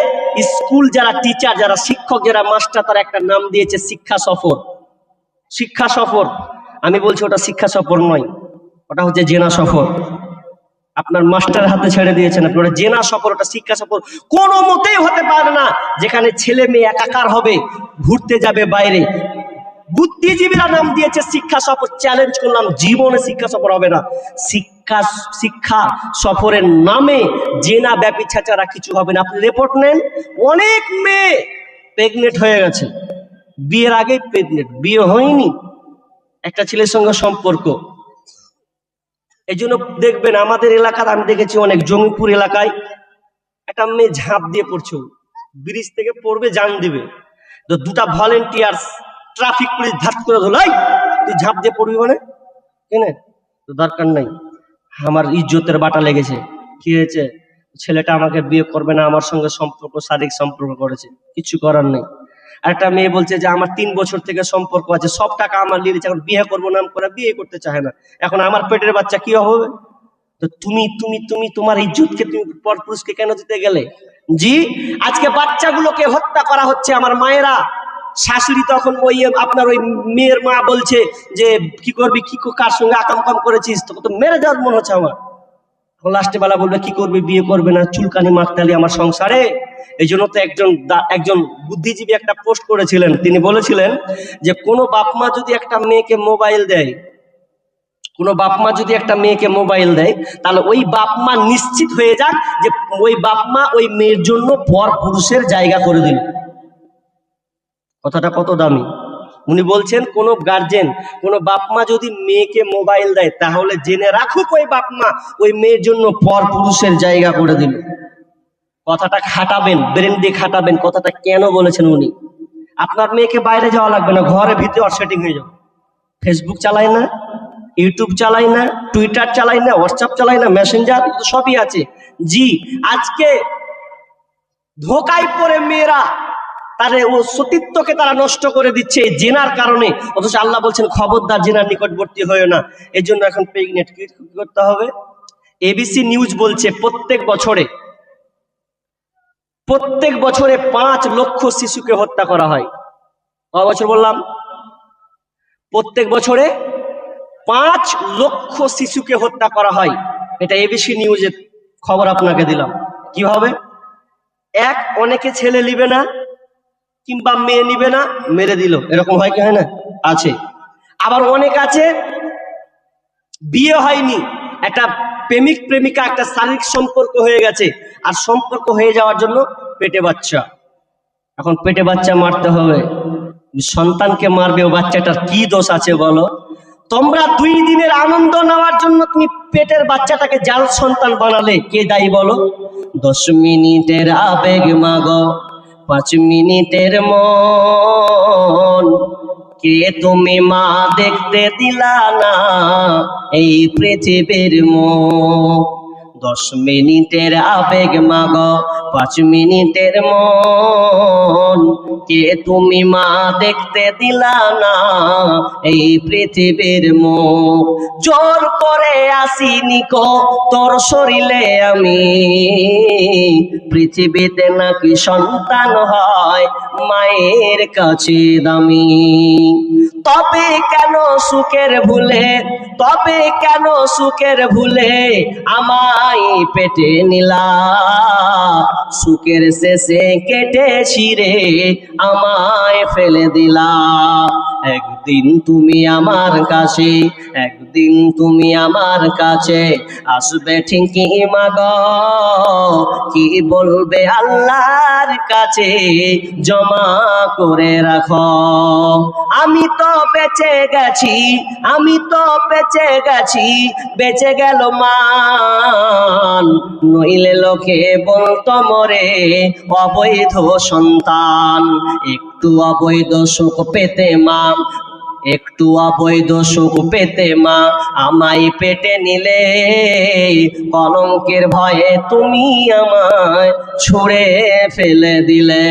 Speaker 1: স্কুল যারা টিচার, যারা শিক্ষক, যারা মাস্টার, তারা একটা নাম দিয়েছে শিক্ষা সফর। শিক্ষা সফর, আমি বলছি ওটা শিক্ষা সফর নয়, ওটা হচ্ছে জেনা সফর। আপনার মাস্টার হাতে ছেড়ে দিয়েছেন আপনি, ওটা জেনা সফর, ওটা শিক্ষা সফর কোনো মতেই হতে পারে না। যেখানে ছেলে মেয়ে একাকার হবে, ঘুরতে যাবে বাইরে, বুদ্ধিজীবীরা নাম দিয়েছে শিক্ষা সফর। চ্যালেঞ্জ করলাম, জীবনে শিক্ষা সফর হবে না। শিক্ষা সফরের নামে জেনা ব্যভিচার কিছু হবে না। আপনি রিপোর্ট নেন, অনেক মেয়ে প্রেগনেন্ট হয়ে গেছে, বিয়ের আগেই প্রেগনেন্ট, বিয়ে হয়নি, একটা ছেলের সঙ্গে সম্পর্ক। এই জন্য দেখবেন আমাদের এলাকার, আমি দেখেছি অনেক, জঙ্গিপুর এলাকায় একটা মেয়ে ঝাঁপ দিয়ে পড়ছে, ব্রিজ থেকে পড়বে, জান দিবে, তো দুটা ভলেন্টিয়ার্স ট্রাফিক পুলিশ ধাত করে ধরল, তুই ঝাঁপ দিয়ে পড়বি মানে কেনে, তো দরকার নাই, আমার ইজ্জতের বাটা লেগেছে। কি হয়েছে, ছেলেটা আমাকে বিয়ে করবে না, আমার সঙ্গে সম্পর্ক, শারীরিক সম্পর্ক করেছে, কিছু করার নেই। একটা মেয়ে বলছে যে আমার 3 বছর থেকে সম্পর্ক আছে, সব টাকা আমার নিয়ে দিচ্ছে, এখন বিয়ে করবো নাম করে বিয়ে করতে চায় না, এখন আমার পেটের বাচ্চা কি হবে? তো তুমি তুমি তুমি তোমার ইজ্জতকে তুমি পরপুরুষকে কেন দিতে গেলে? জি, আজকে বাচ্চাগুলোকে হত্যা করা হচ্ছে। আমার মায়েরা, শাশুড়ি তখন ওই আপনার ওই মেয়ের মা বলছে যে কি করবি, কি কার সঙ্গে আকাম কাম করেছিস, তোকে তো মেরে যাওয়ার মনে হচ্ছে আমার। লাস্টে বেলা বলবে কি করবি, বিয়ে করবে না, চুলকানি মাখতালি আমার সংসারে। এই জন্য তো একজন বুদ্ধিজীবী একটা পোস্ট করেছিলেন, তিনি বলেছিলেন যে কোনো বাপ মা যদি একটা মেয়েকে মোবাইল দেয়, কোনো বাপ মা যদি একটা মেয়েকে মোবাইল দেয়, তাহলে ওই বাপ মা নিশ্চিত হয়ে যাক যে ওই বাপ মা ওই মেয়ের জন্য পর পুরুষের জায়গা করে দিল। কথাটা কত দামি। উনি বলছেন কোন গার্জেন, কোন বাপ মা যদি মেয়েকে মোবাইল দেয়, তাহলে জেনে রাখুক ওই বাপ মা ওই মেয়ের জন্য পর পুরুষের জায়গা করে দিল। কথাটা খাটাবেন, ব্রেন দিয়ে খাটাবেন, কথাটা কেন বলেছেন উনি। আপনার মেয়েকে বাইরে যাওয়া লাগবে না, ঘরে ভিতরে সেটিং হয়ে যাবে। ফেসবুক চালায় না, ইউটিউব চালাই না, টুইটার চালাই না, হোয়াটসঅ্যাপ চালাই না, মেসেঞ্জার, সবই আছে। জি, আজকে ধোকায় পড়ে মেয়েরা তাদের ও সতীত্বকে তারা নষ্ট করে দিচ্ছে জেনার কারণে। অথচ আল্লাহ বলছেন খবরদার জেনার নিকটবর্তী হয়েও না। এই জন্য এখন প্রেগনেন্ট কি করতে হবে? এবিসি নিউজ বলছে প্রত্যেক বছরে 5 লক্ষ শিশুকে হত্যা করা হয়। কত বছর বললাম? প্রত্যেক বছরে 5 লক্ষ শিশুকে হত্যা করা হয়। এটা এবিসি নিউজের খবর আপনাকে দিলাম। কিভাবে? অনেকে ছেলে নিবে না কিংবা মেয়ে নিবে না, মেরে দিল, এরকম হয় কি হয় না? আছে। আবার অনেক আছে বিয়ে হয়নি, একটা প্রেমিক প্রেমিকা, একটা শারীরিক সম্পর্ক হয়ে গেছে, আর সম্পর্ক হয়ে যাওয়ার জন্য পেটে বাচ্চা। এখন পেটে বাচ্চা মারতে হবে, সন্তানকে মারবে, ও বাচ্চাটার কি দোষ আছে বলো? তোমরা 2 দিনের আনন্দ নেওয়ার জন্য তুমি পেটের বাচ্চাটাকে জাল সন্তান বানালে, কে দায়ী বলো? 10 মিনিটের আবেগ মাগো, 5 মিনিটের মন, কে তুমি মা দেখতে দিলা না এই পৃথিবীর মুখ। 10 মিনিটের আবেগ মাগো, 5 মিনিটের মন, কে তুমি মা দেখতে দিলা না এই পৃথিবীর মুখ। জোর করে আসিনি কো তোর শরীরে আমি, পৃথিবীতে নাকি সন্তান হয় মায়ের কাছে দামি। তবে কেন সুখের ভুলে আমায় পেটে নিলা, সুখের শেষে কেটে ছিঁড়ে আমায় ফেলে দিলা। একদিন তুমি আমার কাছে আসবে ঠিকই মাগো, কি বলবে আল্লাহর কাছে জমা করে রাখো। আমি তো বেঁচে গেছি, বেঁচে গেল মান, নইলে লোকে বলতো মরে অবৈধ সন্তান। একটু অবৈধ সুখ পেতে মা, একটু অবৈধ সুখ পেতে মা আমায় পেটে নিলে, কলঙ্কের ভয়ে তুমি আমায় ছুঁড়ে ফেলে দিলে।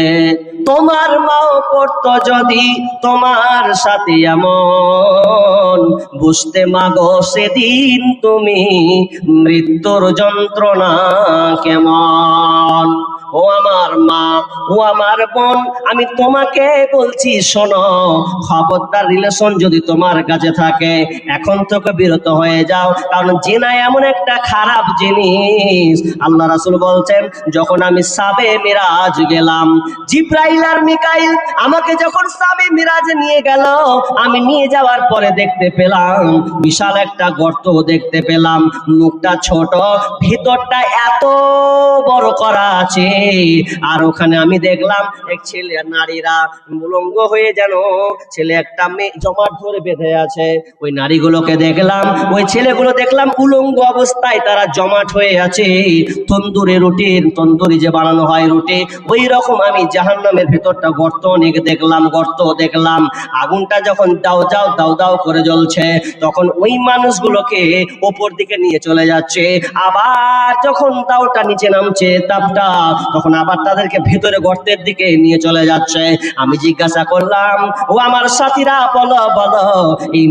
Speaker 1: তোমার মাও করতো যদি তোমার সাথে এমন, বুঝতে মাগো সেদিন তুমি মৃত্যুর যন্ত্রণা কেমন। ও আমার মা, ও আমার বোন, আমি তোমাকে বলছি শোনো, খবরদার রিলেশন যদি তোমার কাছে থাকে এখন থেকে বিরত হয়ে যাও, কারণ জিনা এমন একটা খারাপ জিনিস। আল্লাহ রাসূল বলছেন, যখন আমি সাবে মিরাজ গেলাম, জিব্রাইল আর মিকাইল আমাকে যখন সাবে মিরাজে নিয়ে গেল, আমি নিয়ে যাওয়ার পরে দেখতে পেলাম বিশাল একটা গর্ত দেখতে পেলাম, মুখটা ছোট, ভিতরটা এত বড় করা আছে। আর ওখানে আমি দেখলাম এক ছেলে নারীরা উলঙ্গ হয়ে যেন ছেলে একটা মেয়ে জমাট ধরে বেঁধে আছে। ওই নারীগুলোকে দেখলাম, ওই ছেলেগুলো দেখলাম উলঙ্গ অবস্থায় তারা জমাট হয়ে আছে। তন্দুরি যে বানানো হয় রুটি, ওই রকম আমি জাহান্নামের ভিতরটা গর্ত অনেক দেখলাম, গর্ত দেখলাম। আগুনটা যখন দাও দাও দাও দাও করে জ্বলছে, তখন ওই মানুষগুলোকে ওপর দিকে নিয়ে চলে যাচ্ছে। আবার যখন দাওটা নিচে নামছে তাপটা, তখন আবার তাদেরকে ভেতরে গর্তের দিকে নিয়ে চলে যাচ্ছে। আমি জিজ্ঞাসা করলাম, ও আমার সাথীরা বলো বলো, এই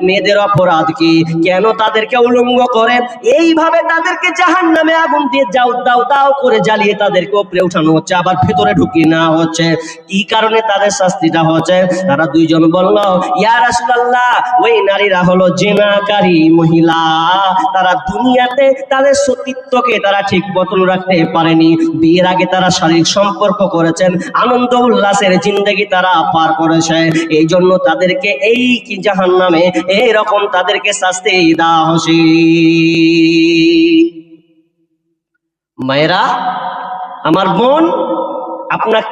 Speaker 1: মেয়েদের অপরাধ কি? কেন তাদেরকে উলঙ্গ করে এইভাবে তাদেরকে জাহান্নামে আগুন দিয়ে যাও দাও দাও করে জ্বালিয়ে তাদেরকে উপরে উঠানো হচ্ছে, আবার ভেতরে ঢুকিয়ে নেওয়া হচ্ছে? কি কারণে তাদের শাস্তিটা হচ্ছে? তারা দুইজন বলল, ইয়া রাসূলুল্লাহ, ওই নারীরা হলো জিনাকারী মহিলা, তারা দুনিয়াতে তাদের সতীত্বকে তারা ঠিক মতন রাখতে পারেনি, বিয়ের আগে তারা শারীরিক সম্পর্ক করেছেন, আনন্দ উল্লাসের জিন্দেগি তারা পার করেছে, এই জন্য তাদেরকে এই কি জাহান্নামে এইরকম তাদেরকে শাস্তি দেওয়া হচ্ছে। মায়েরা, আমার বোন,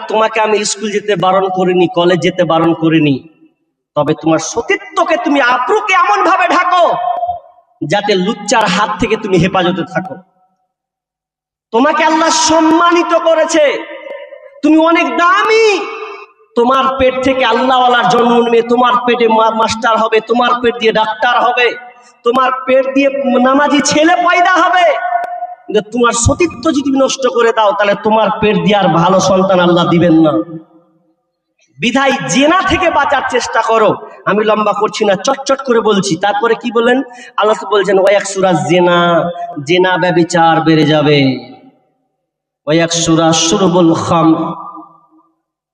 Speaker 1: তোমাকে আমি স্কুল যেতে বারণ করিনি, কলেজ যেতে বারণ করিনি, তবে তোমার সতীত্বকে তুমি আব্রুকে এমন ভাবে ঢাকো যাতে লুচ্চার হাত থেকে তুমি হেফাজতে থাকো। তোমাকে আল্লাহ সম্মানিত করেছে, তুমি অনেক দামি। তোমার পেট থেকে আল্লাহওয়ালার জন্ম নেবে, তোমার পেটে মাস্টার হবে, তোমার পেট দিয়ে ডাক্তার হবে, তোমার পেট দিয়ে নামাজি ছেলে পয়দা হবে। কিন্তু তোমার সতীত্ব যদি নষ্ট করে দাও, তাহলে তোমার পেট দিয়ে আর ভালো সন্তান আল্লাহ দিবেন না। বিধায় জেনা থেকে বাঁচার চেষ্টা করো। আমি লম্বা করছি না, চটচট করে বলছি। তারপরে কি বলেন? আল্লাহ বলছেন, ওয়াক সূরা জেনা, জেনা ব্যভিচার বেড়ে যাবে। ওয়াক সূরা শুরবুল খামর,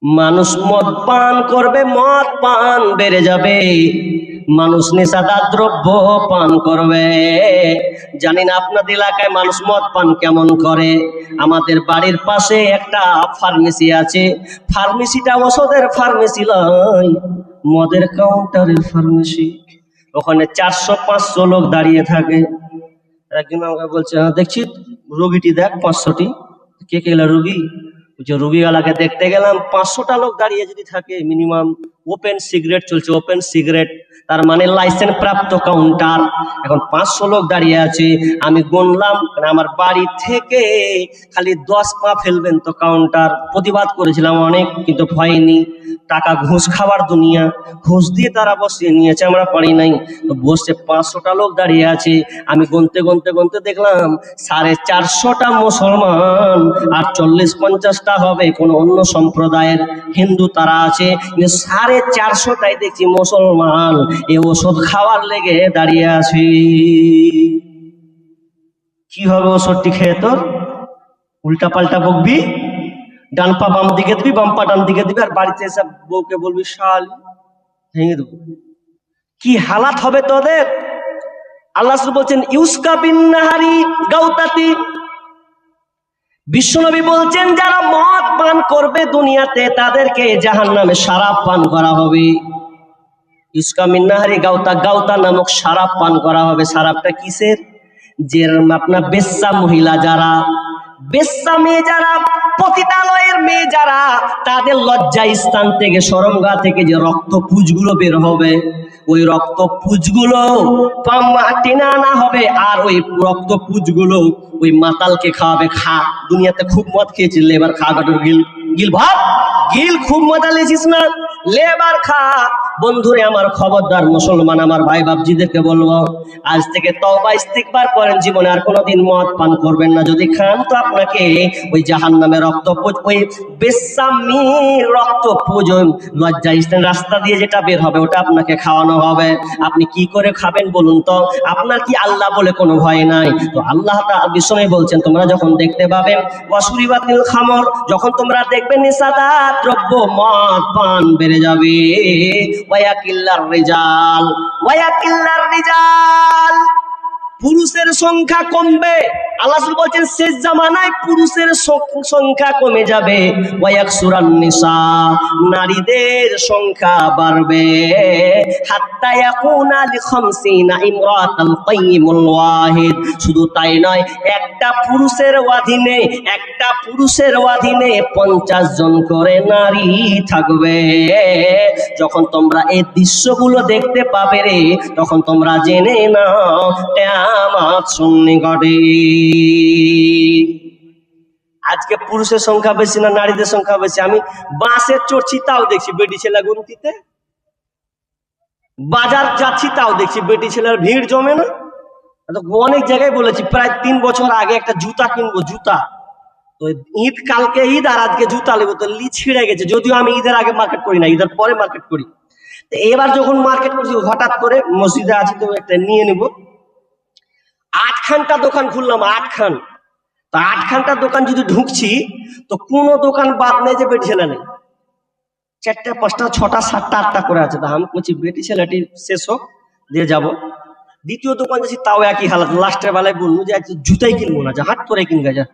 Speaker 1: মানুষ মদ পান করবে, মদ পান বেড়ে যাবে। মানুষ নেশাদার দ্রব্য পান করবে। জানি না আপনাদের এলাকায় মানুষ মদ পান কেমন করে। আমাদের বাড়ির পাশে একটা ফার্মেসি আছে, ফার্মেসিটা ওষুধের ফার্মেসি নয়, মদের কাউন্টারের ফার্মেসি। ওখানে 400-500 লোক দাঁড়িয়ে থাকে। একজন আমাকে বলছে, দেখছি রোগীটি দেখ 500টি। কে কে রোগী? রোগীওয়ালাকে দেখতে গেলাম, 500টা লোক দাঁড়িয়ে যদি থাকে, মিনিমাম ওপেন সিগারেট চলছে, ওপেন সিগারেট, তার মানে লাইসেন্স প্রাপ্ত কাউন্টার। এখন 500 লোক দাঁড়িয়ে আছে। আমি গুনলাম, আমার বাড়ি থেকে খালি 10 পা ফেলবেন তো কাউন্টার। প্রতিবাদ করেছিলাম অনেক, কিন্তু হয়নি। টাকা ঘুষ খাওয়ার দুনিয়া, ঘুষ দিয়ে তারা বসিয়ে নিয়েছে, আমরা পারি নাই। তো বসে 500টা লোক দাঁড়িয়ে আছে। আমি গুনতে গুনতে গুনতে দেখলাম 450টা মুসলমান আর 40-50টা হবে কোন অন্য সম্প্রদায়ের হিন্দু তারা আছে। 450টাই দেখছি মুসলমান, এ ওষুধ খাওয়ার লেগে দাঁড়িয়ে আছে। কি হবে ওষুধটি খেয়ে? তোর উল্টা পাল্টা বকবি, ডান পা বাম দিকে দিবি, বাম পা ডান দিকে দিবি, আর বাড়িতে এসে বউকে বলবি শালি, ভেঙে দেবো। কি হালাত হবে তোদের? আল্লাহ বলছেন, ইউসকা বিন নাহারি গাউতাতি। বিশ্বনবী বলছেন, যারা মদ পান করবে দুনিয়াতে, তাদেরকে জাহান্নামে শরাব পান করা হবে। ইউসকা মিন নাহারি গাউতা, গাউতা নামক শরাব পান করা হবে। শরাবটা কিসের? যে আপনার বেশ্যা মহিলা যারা, বেশ্যা মেয়ে যারা, পতিতালয়ের মেয়ে যারা, তাদের লজ্জা স্থান থেকে, শরমগাহ থেকে যে রক্ত পুঁজগুলো বের হবে, ওই রক্ত পুঁজগুলো টেনে আনা হবে, আর ওই রক্ত পুঁজগুলো ওই মাতালকে খাওয়াবে। খা, দুনিয়াতে খুব মদ খেয়েছিল, এবার খা কাটুর গিল, গিল ভাত গিল, খুব মজা লেছিস না, লেবার খা। বন্ধুরে আমার, খবরদার মুসলমান আমার ভাই বাপজিদেরকে বলবো, আজ থেকে তওবা ইস্তিগফার করেন, জীবনে আর কোনোদিন মদ পান করবেন না। যদি খান তো আপনাকে ওই জাহান্নামের রক্তপুঞ্জ, ওই বেশ্যামীর রক্তপুঞ্জ, লজ্জা স্থান রাস্তা দিয়ে যেটা বের হবে ওটা আপনাকে খাওয়ানো হবে। আপনি কি করে খাবেন বলুন তো? আপনার কি আল্লাহ বলে কোনো ভয় নাই? তো আল্লাহ তাআলা বিষ্ণু বলছেন, তোমরা যখন দেখতে পাবেন ওয়াসুরিবাতিল খামর, যখন তোমরা দেখবে নেশাদার দ্রব্য মদ পান বেড়ে যাবে, ওয়ায়াকিল্লার রিজাল, ওয়ায়াকিল্লার রিজাল, পুরুষের সংখ্যা কমবে। আল্লাহ রাসূল বলছেন শেষ জামানায় পুরুষের সংখ্যা কমে যাবে, ওয়ায়াকসুরান নিসা, নারীদের সংখ্যা বাড়বে, হাত্তা ইয়াকুনা লিখামসিনা ইমরাতাল কাইয়িমুল ওয়াহিদ। শুধু তাই নয়, একটা পুরুষের অধীনে 50 জন করে নারী থাকবে। যখন তোমরা এই দৃশ্যগুলো দেখতে পাবে রে, তখন তোমরা জেনে নাও কিয়ামত সন্নিকটে। আজকে পুরুষের সংখ্যা বেশি না নারীদের সংখ্যা বেশি? আমি বাসে চড়ছি তাও দেখছি বেটি ছেলে গুনতিতে, বাজার যাচ্ছি তাও দেখছি বেটি ছেলের ভিড় জমে না। অনেক জায়গায় বলেছি, প্রায় 3 বছর আগে একটা জুতা কিনবো, জুতা, তো ঈদ, কালকে ঈদ আর আজকে জুতা নেবো, তো ছিঁড়ে গেছে। যদিও আমি ঈদের আগে মার্কেট করি না, ঈদের পরে মার্কেট করি। তো এবার যখন মার্কেট করছি, হঠাৎ করে মসজিদে আছি তো একটা নিয়ে নিব। 8খানটা দোকান খুললাম, 8খান। তো 8খানটা দোকান যদি ঢুকছি, তো কোনো দোকান বাদ নেই যে বেটি ছেলে নেই। 4টা 5টা 6টা 7টা 8টা করে আছে। তা আমি বলছি বেটি ছেলেটি শেষ হোক দিয়ে যাব। দ্বিতীয় দোকান যাচ্ছি, তাও একই হালাত। লাস্টের বেলায় বলবো যে জুতাই কিনবো না, যা হাট করে কিনবে যা।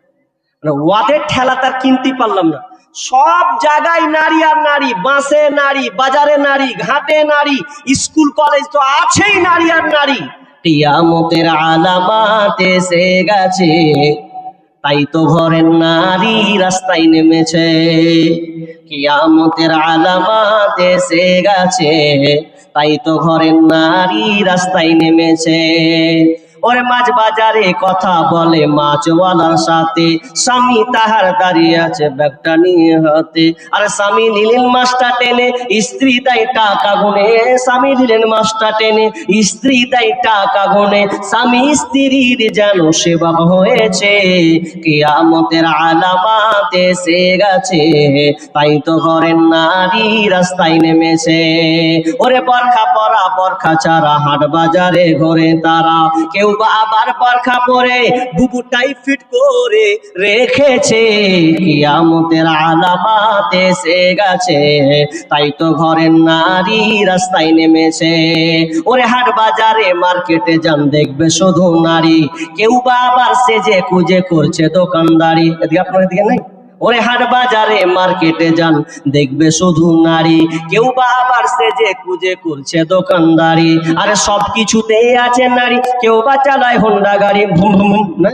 Speaker 1: মানে ওয়াদের ঠেলা তার কিনতেই পারলাম না। সব জায়গায় নারী আর নারী, বাসে নারী, বাজারে নারী, ঘাটে নারী, স্কুল কলেজ তো আছেই নারী আর নারী। কিয়ামতের আলামাত এসে গেছে, তাই তো ঘরের নারী রাস্তায় নেমেছে। কিয়ামতের আলামাত এসে গেছে, তাই তো ঘরের নারী রাস্তায় নেমেছে। ওরে মাছ বাজারে কথা বলে মাছওয়ালার সাথে, স্বামী তাহার দাঁড়িয়ে আছে ব্যাগটা নিয়ে হাতে। আরে স্বামী নিলেন মাছটা টেনে, স্ত্রী তাই টাকা গুনে। স্বামী নিলেন মাছটা টেনে, স্ত্রী তাই টাকা গুনে। স্বামী স্ত্রীর যেন সেবা হয়েছে, কিয়ামতের আলামাত এসে গেছে, তাই তো ঘরের নারী রাস্তায় নেমেছে। ওরে বরখা পরা বরখা ছাড়া হাট বাজারে ঘোরে তারা, কেউ বা আবার বরখা পরে বুবুটাই ফিট করে রেখেছে। কিয়ামতের আলামাত এসে গেছে, তাই তো ঘরের নারী রাস্তায় নেমেছে। ওরে হাট বাজারে মার্কেটে যান, দেখবে শুধু নারী, কেউ বা আবার সেজে কুজে করছে দোকানদারি। এদিকে আপনার এদিকে নাই? ওরে হাট বাজারে মার্কেটে যান, দেখবে শুধু নারী, কেউ বা আবার সেজে কুজে করছে দোকানদারি। আরে সব কিছুতেই আছে নারী, কেউ বা চালায় হোন্ডা গাড়ি, ভুম ভুম না,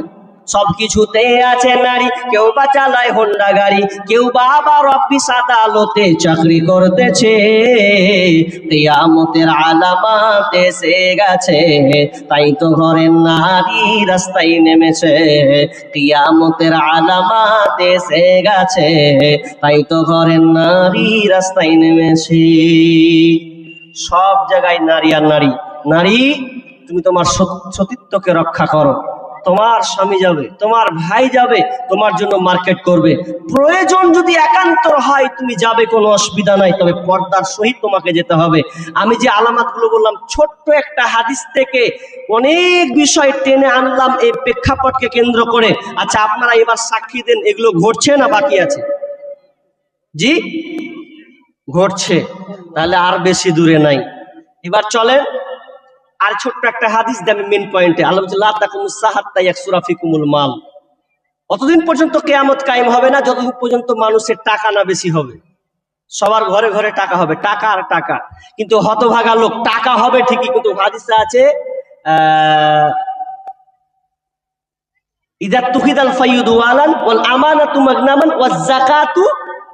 Speaker 1: সবকিছুতে আছে নারী, কেউ বা চালায় হোন্ডা গাড়ি, কেউ বা আবার অফিস আদালতে চাকরি করতেছে। কিয়ামতের আলামাত এসে গেছে, তাই তো ঘরের নারী রাস্তায় নেমেছে। কিয়ামতের আলামাত এসে গেছে, তাই তো ঘরের নারী রাস্তায় নেমেছে। সব জায়গায় নারী আর নারী। নারী, তুমি তোমার সতীত্বকে রক্ষা করো। তোমার স্বামী যাবে, তোমার ভাই যাবে, তোমার জন্য মার্কেট করবে। প্রয়োজন যদি একান্তর হয় তুমি যাবে, কোনো অসুবিধা নাই, তবে পর্দার সহিত তোমাকে যেতে হবে। আমি যে আলামতগুলো বললাম, ছোট্ট একটা হাদিস থেকে অনেক বিষয় টেনে আনলাম এই প্রেক্ষাপটকে কেন্দ্র করে। আচ্ছা, আপনারা এবার সাক্ষী দেন, এগুলো ঘটছে না বাকি আছে? জি, ঘটছে। তাহলে আর বেশি দূরে নাই। এবার চলেন আর ছোট্ট একটা হাদিস দিয়ে আমি মেন পয়েন্টে। আল্লাহ বলছে লা তাকুমুস সাআ হাত্তা ইয়াকসুরা ফিকুমুল মাল। অতদিন পর্যন্ত কিয়ামত কায়েম হবে না যতদিন পর্যন্ত মানুষের টাকা না বেশি হবে। সবার ঘরে ঘরে টাকা হবে, টাকা আর টাকা। কিন্তু হতভাগা লোক, টাকা হবে ঠিকই, কিন্তু হাদিসে আছে ইযা তুখিদাল ফাইয়ুদু ওয়ালান ওয়াল আমানাতু মাগনামান ওয়াজ যাকাতু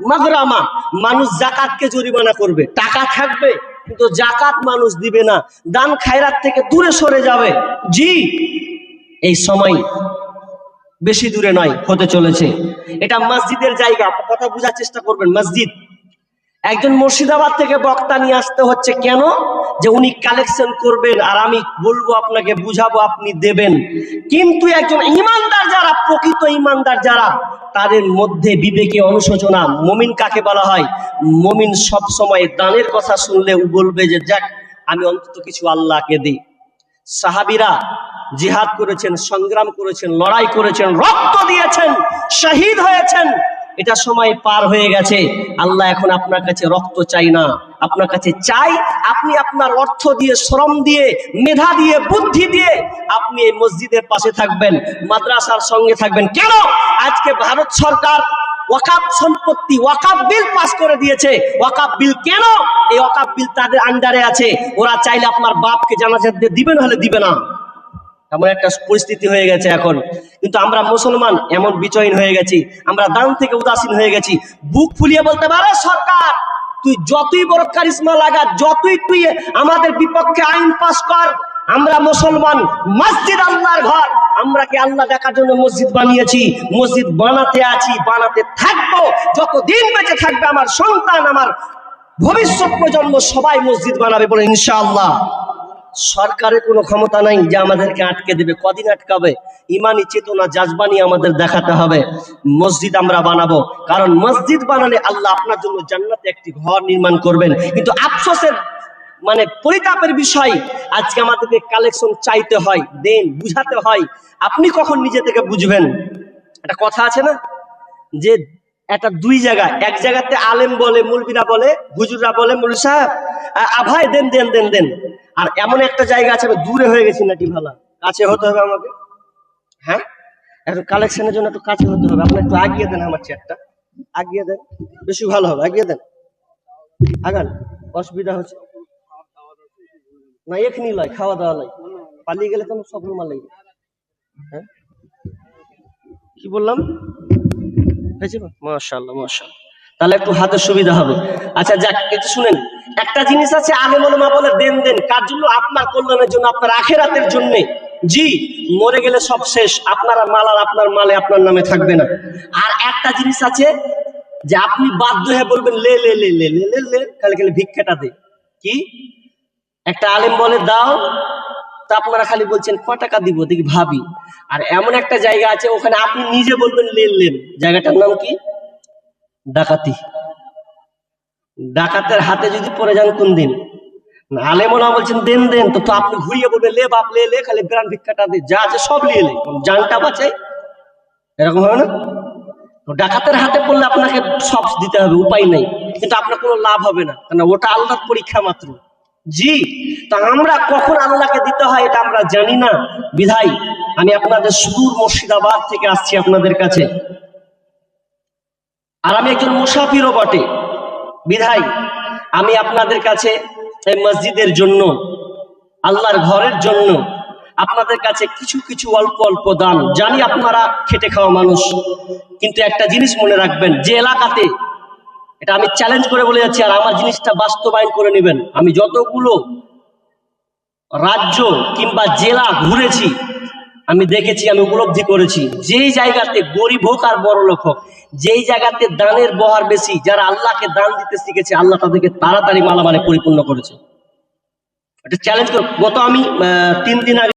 Speaker 1: মাগরামা। মানুষ যাকাতকে জরিমানা করবে, টাকা থাকবে কিন্তু যাকাত মানুষ দিবে না, দান খায়রাত থেকে দূরে সরে যাবে। জি, এই সময় বেশি দূরে নয়, হতে চলেছে। এটা মসজিদের জায়গা, কথা বোঝার চেষ্টা করবেন। মসজিদ, একজন মুর্শিদাবাদ থেকে বক্তা নিয়ে আসতে হচ্ছে কেন? যে উনি কালেকশন করবেন আর আমি বলবো আপনাকে, বুঝাবো, আপনি দেবেন। কিন্তু একজন ইমানদার যারা, প্রকৃত ইমানদার যারা, তাদের মধ্যে বিবেকে অনুশোচনা। মুমিন কাকে বলা হয়? মুমিন সব সময় দানের কথা শুনলে বলবে যে যাক, আমি অন্তত কিছু আল্লাহকে দিই। সাহাবীরা জিহাদ করেছেন, সংগ্রাম করেছেন, লড়াই করেছেন, রক্ত দিয়েছেন, শহীদ হয়েছেন। এটা সময় পার হয়ে গেছে। আল্লাহ এখন আপনার কাছে রক্ত চাই না, আপনার কাছে চাই আপনি আপনার অর্থ দিয়ে, শ্রম দিয়ে, মেধা দিয়ে, বুদ্ধি দিয়ে আপনি এই মসজিদের পাশে থাকবেন, মাদ্রাসার সঙ্গে থাকবেন। কেন? আজকে ভারত সরকার ওয়াকাফ সম্পত্তি, ওয়াকাফ বিল পাস করে দিয়েছে। ওয়াকাফ বিল কেন? এই ওয়াকাফ বিল তাদের আন্ডারে আছে। ওরা চাইলে আপনার বাপকে জানাজা দিবে না, হলে দিবে না, এমন একটা পরিস্থিতি হয়ে গেছে এখন। কিন্তু আমরা মুসলমান এমন বিচয়ন হয়ে গেছি, আমরা দান থেকে উদাসীন হয়ে গেছি। বুক ফুলিয়ে বলতে পারে সরকার, তুই যতই বড় কারিশমা লাগা, যতই তুই আমাদের বিপক্ষে আইন পাস কর, আমরা মুসলমান, মসজিদ আল্লাহর ঘর, আমরা কি আল্লাহ দেখার জন্য মসজিদ বানিয়েছি? মসজিদ বানাতে আছি, বানাতে থাকবো, যতদিন বেঁচে থাকবে আমার সন্তান, আমার ভবিষ্যৎ প্রজন্ম সবাই মসজিদ বানাবে বলে ইনশাআল্লাহ। সরকারের কোনো ক্ষমতা নাই যে আমাদেরকে আটকে দেবে। কদিন আটকাবে? ইমানি চেতনা, জাজবানি আমাদের দেখাতে হবে। মসজিদ আমরা বানাবো, কারণ মসজিদ বানালে আল্লাহ আপনার জন্য জান্নাতে একটি ঘর নির্মাণ করবেন। কিন্তু আফসোসের পরিতাপের বিষয়, আজকে আমাদেরকে কালেকশন চাইতে হয়, দেন, বুঝাতে হয়। আপনি কখন নিজে থেকে বুঝবেন? একটা কথা আছে না, যে একটা দুই জায়গা, এক জায়গাতে আলেম বলে, মুলবিরা বলে, হুজুররা বলে, মুল সাহেব ভাই দেন দেন দেন দেন। আর এমন একটা জায়গা আছে, আমি দূরে হয়ে গেছি নাকি, ভালো কাছে হতে হবে আমাকে। হ্যাঁ, একটু কালেকশনের জন্য একটু কাছে হতে হবে। আপনি একটু আগিয়ে দেন, আমার চেয়ারটা আগিয়ে দেন, বেশি ভালো হবে। আগিয়ে দেন, আগান, অসুবিধা হচ্ছে না। এখনই লয়, খাওয়া দাওয়া লয়, পালিয়ে গেলে তো সব রুমাল লাগবে। হ্যাঁ, কি বললাম? মাশাআল্লাহ মাশাআল্লাহ, তাহলে একটু হাতে সুবিধা হবে। আচ্ছা যাক, একটু শুনেন। একটা জিনিস আছে, আলেম ওলামা বলে দেন দেন, কার জন্য? আপনার কল্যাণের জন্য, আপনার আখিরাতের জন্য। জি, মরে গেলে সব শেষ, আপনার মাল আর আপনার মালে আপনার নামে থাকবে না। আর একটা জিনিস আছে যে আপনি বাধ্য হয়ে বলবেন লে লে লে লে লে লে লে, খালি খালি ভিক্ষাটা দে। কি? একটা আলেম বলে দাও, তা আপনারা খালি বলছেন ক টাকা দিব দেখি ভাবি। আর এমন একটা জায়গা আছে, ওখানে আপনি নিজে বলবেন লেন লেন। জায়গাটার নাম কি? ডাকাতি। ডাকাতের হাতে যদি পড়ে যান কোন দিন? আলেমনা বলছেন দেন দেন, তো আপনি ঘুরিয়ে বলবেন লে বাপ লে লে, খালি গ্রান ভিক্ষাটা দে, যা আছে সব নিয়ে লে, জানটা বাঁচাই। এরকম হয় না? ডাকাতের হাতে পড়লে আপনাকে সব দিতে হবে, উপায় নেই। কিন্তু আপনার কোনো লাভ হবে না, কারণ ওটা আল্লাহর পরীক্ষা মাত্র। জি, তা আমরা কখন আল্লাহকে দিতে হয় এটা আমরা জানি না। বিধায় আমি আপনাদের সুদূর মুর্শিদাবাদ থেকে আসছি আপনাদের কাছে, আর আমি একজন মুসাফিরও বটে। বিধায় আমি আপনাদের কাছে এই মসজিদের জন্য, আল্লাহর ঘরের জন্য আপনাদের কাছে কিছু কিছু অল্প অল্প দান। জানি আপনারা খেটে খাওয়া মানুষ, কিন্তু একটা জিনিস মনে রাখবেন, যে এলাকাতে, এটা আমি চ্যালেঞ্জ করে বলে যাচ্ছি, আর আমার জিনিসটা বাস্তবায়ন করে নেবেন। আমি যতগুলো রাজ্য কিংবা জেলা ঘুরেছি, আমি দেখেছি, আমি উপলব্ধি করেছি, যেই জায়গাতে গরিব হোক আর বড় লোক হোক, যেই জায়গাতে দানের বহার বেশি, যারা আল্লাহকে দান দিতে শিখেছে, আল্লাহ তাদেরকে তাড়াতাড়ি মালামালে পরিপূর্ণ করেছে। এটা চ্যালেঞ্জ করে। গত আমি 3 দিন আগে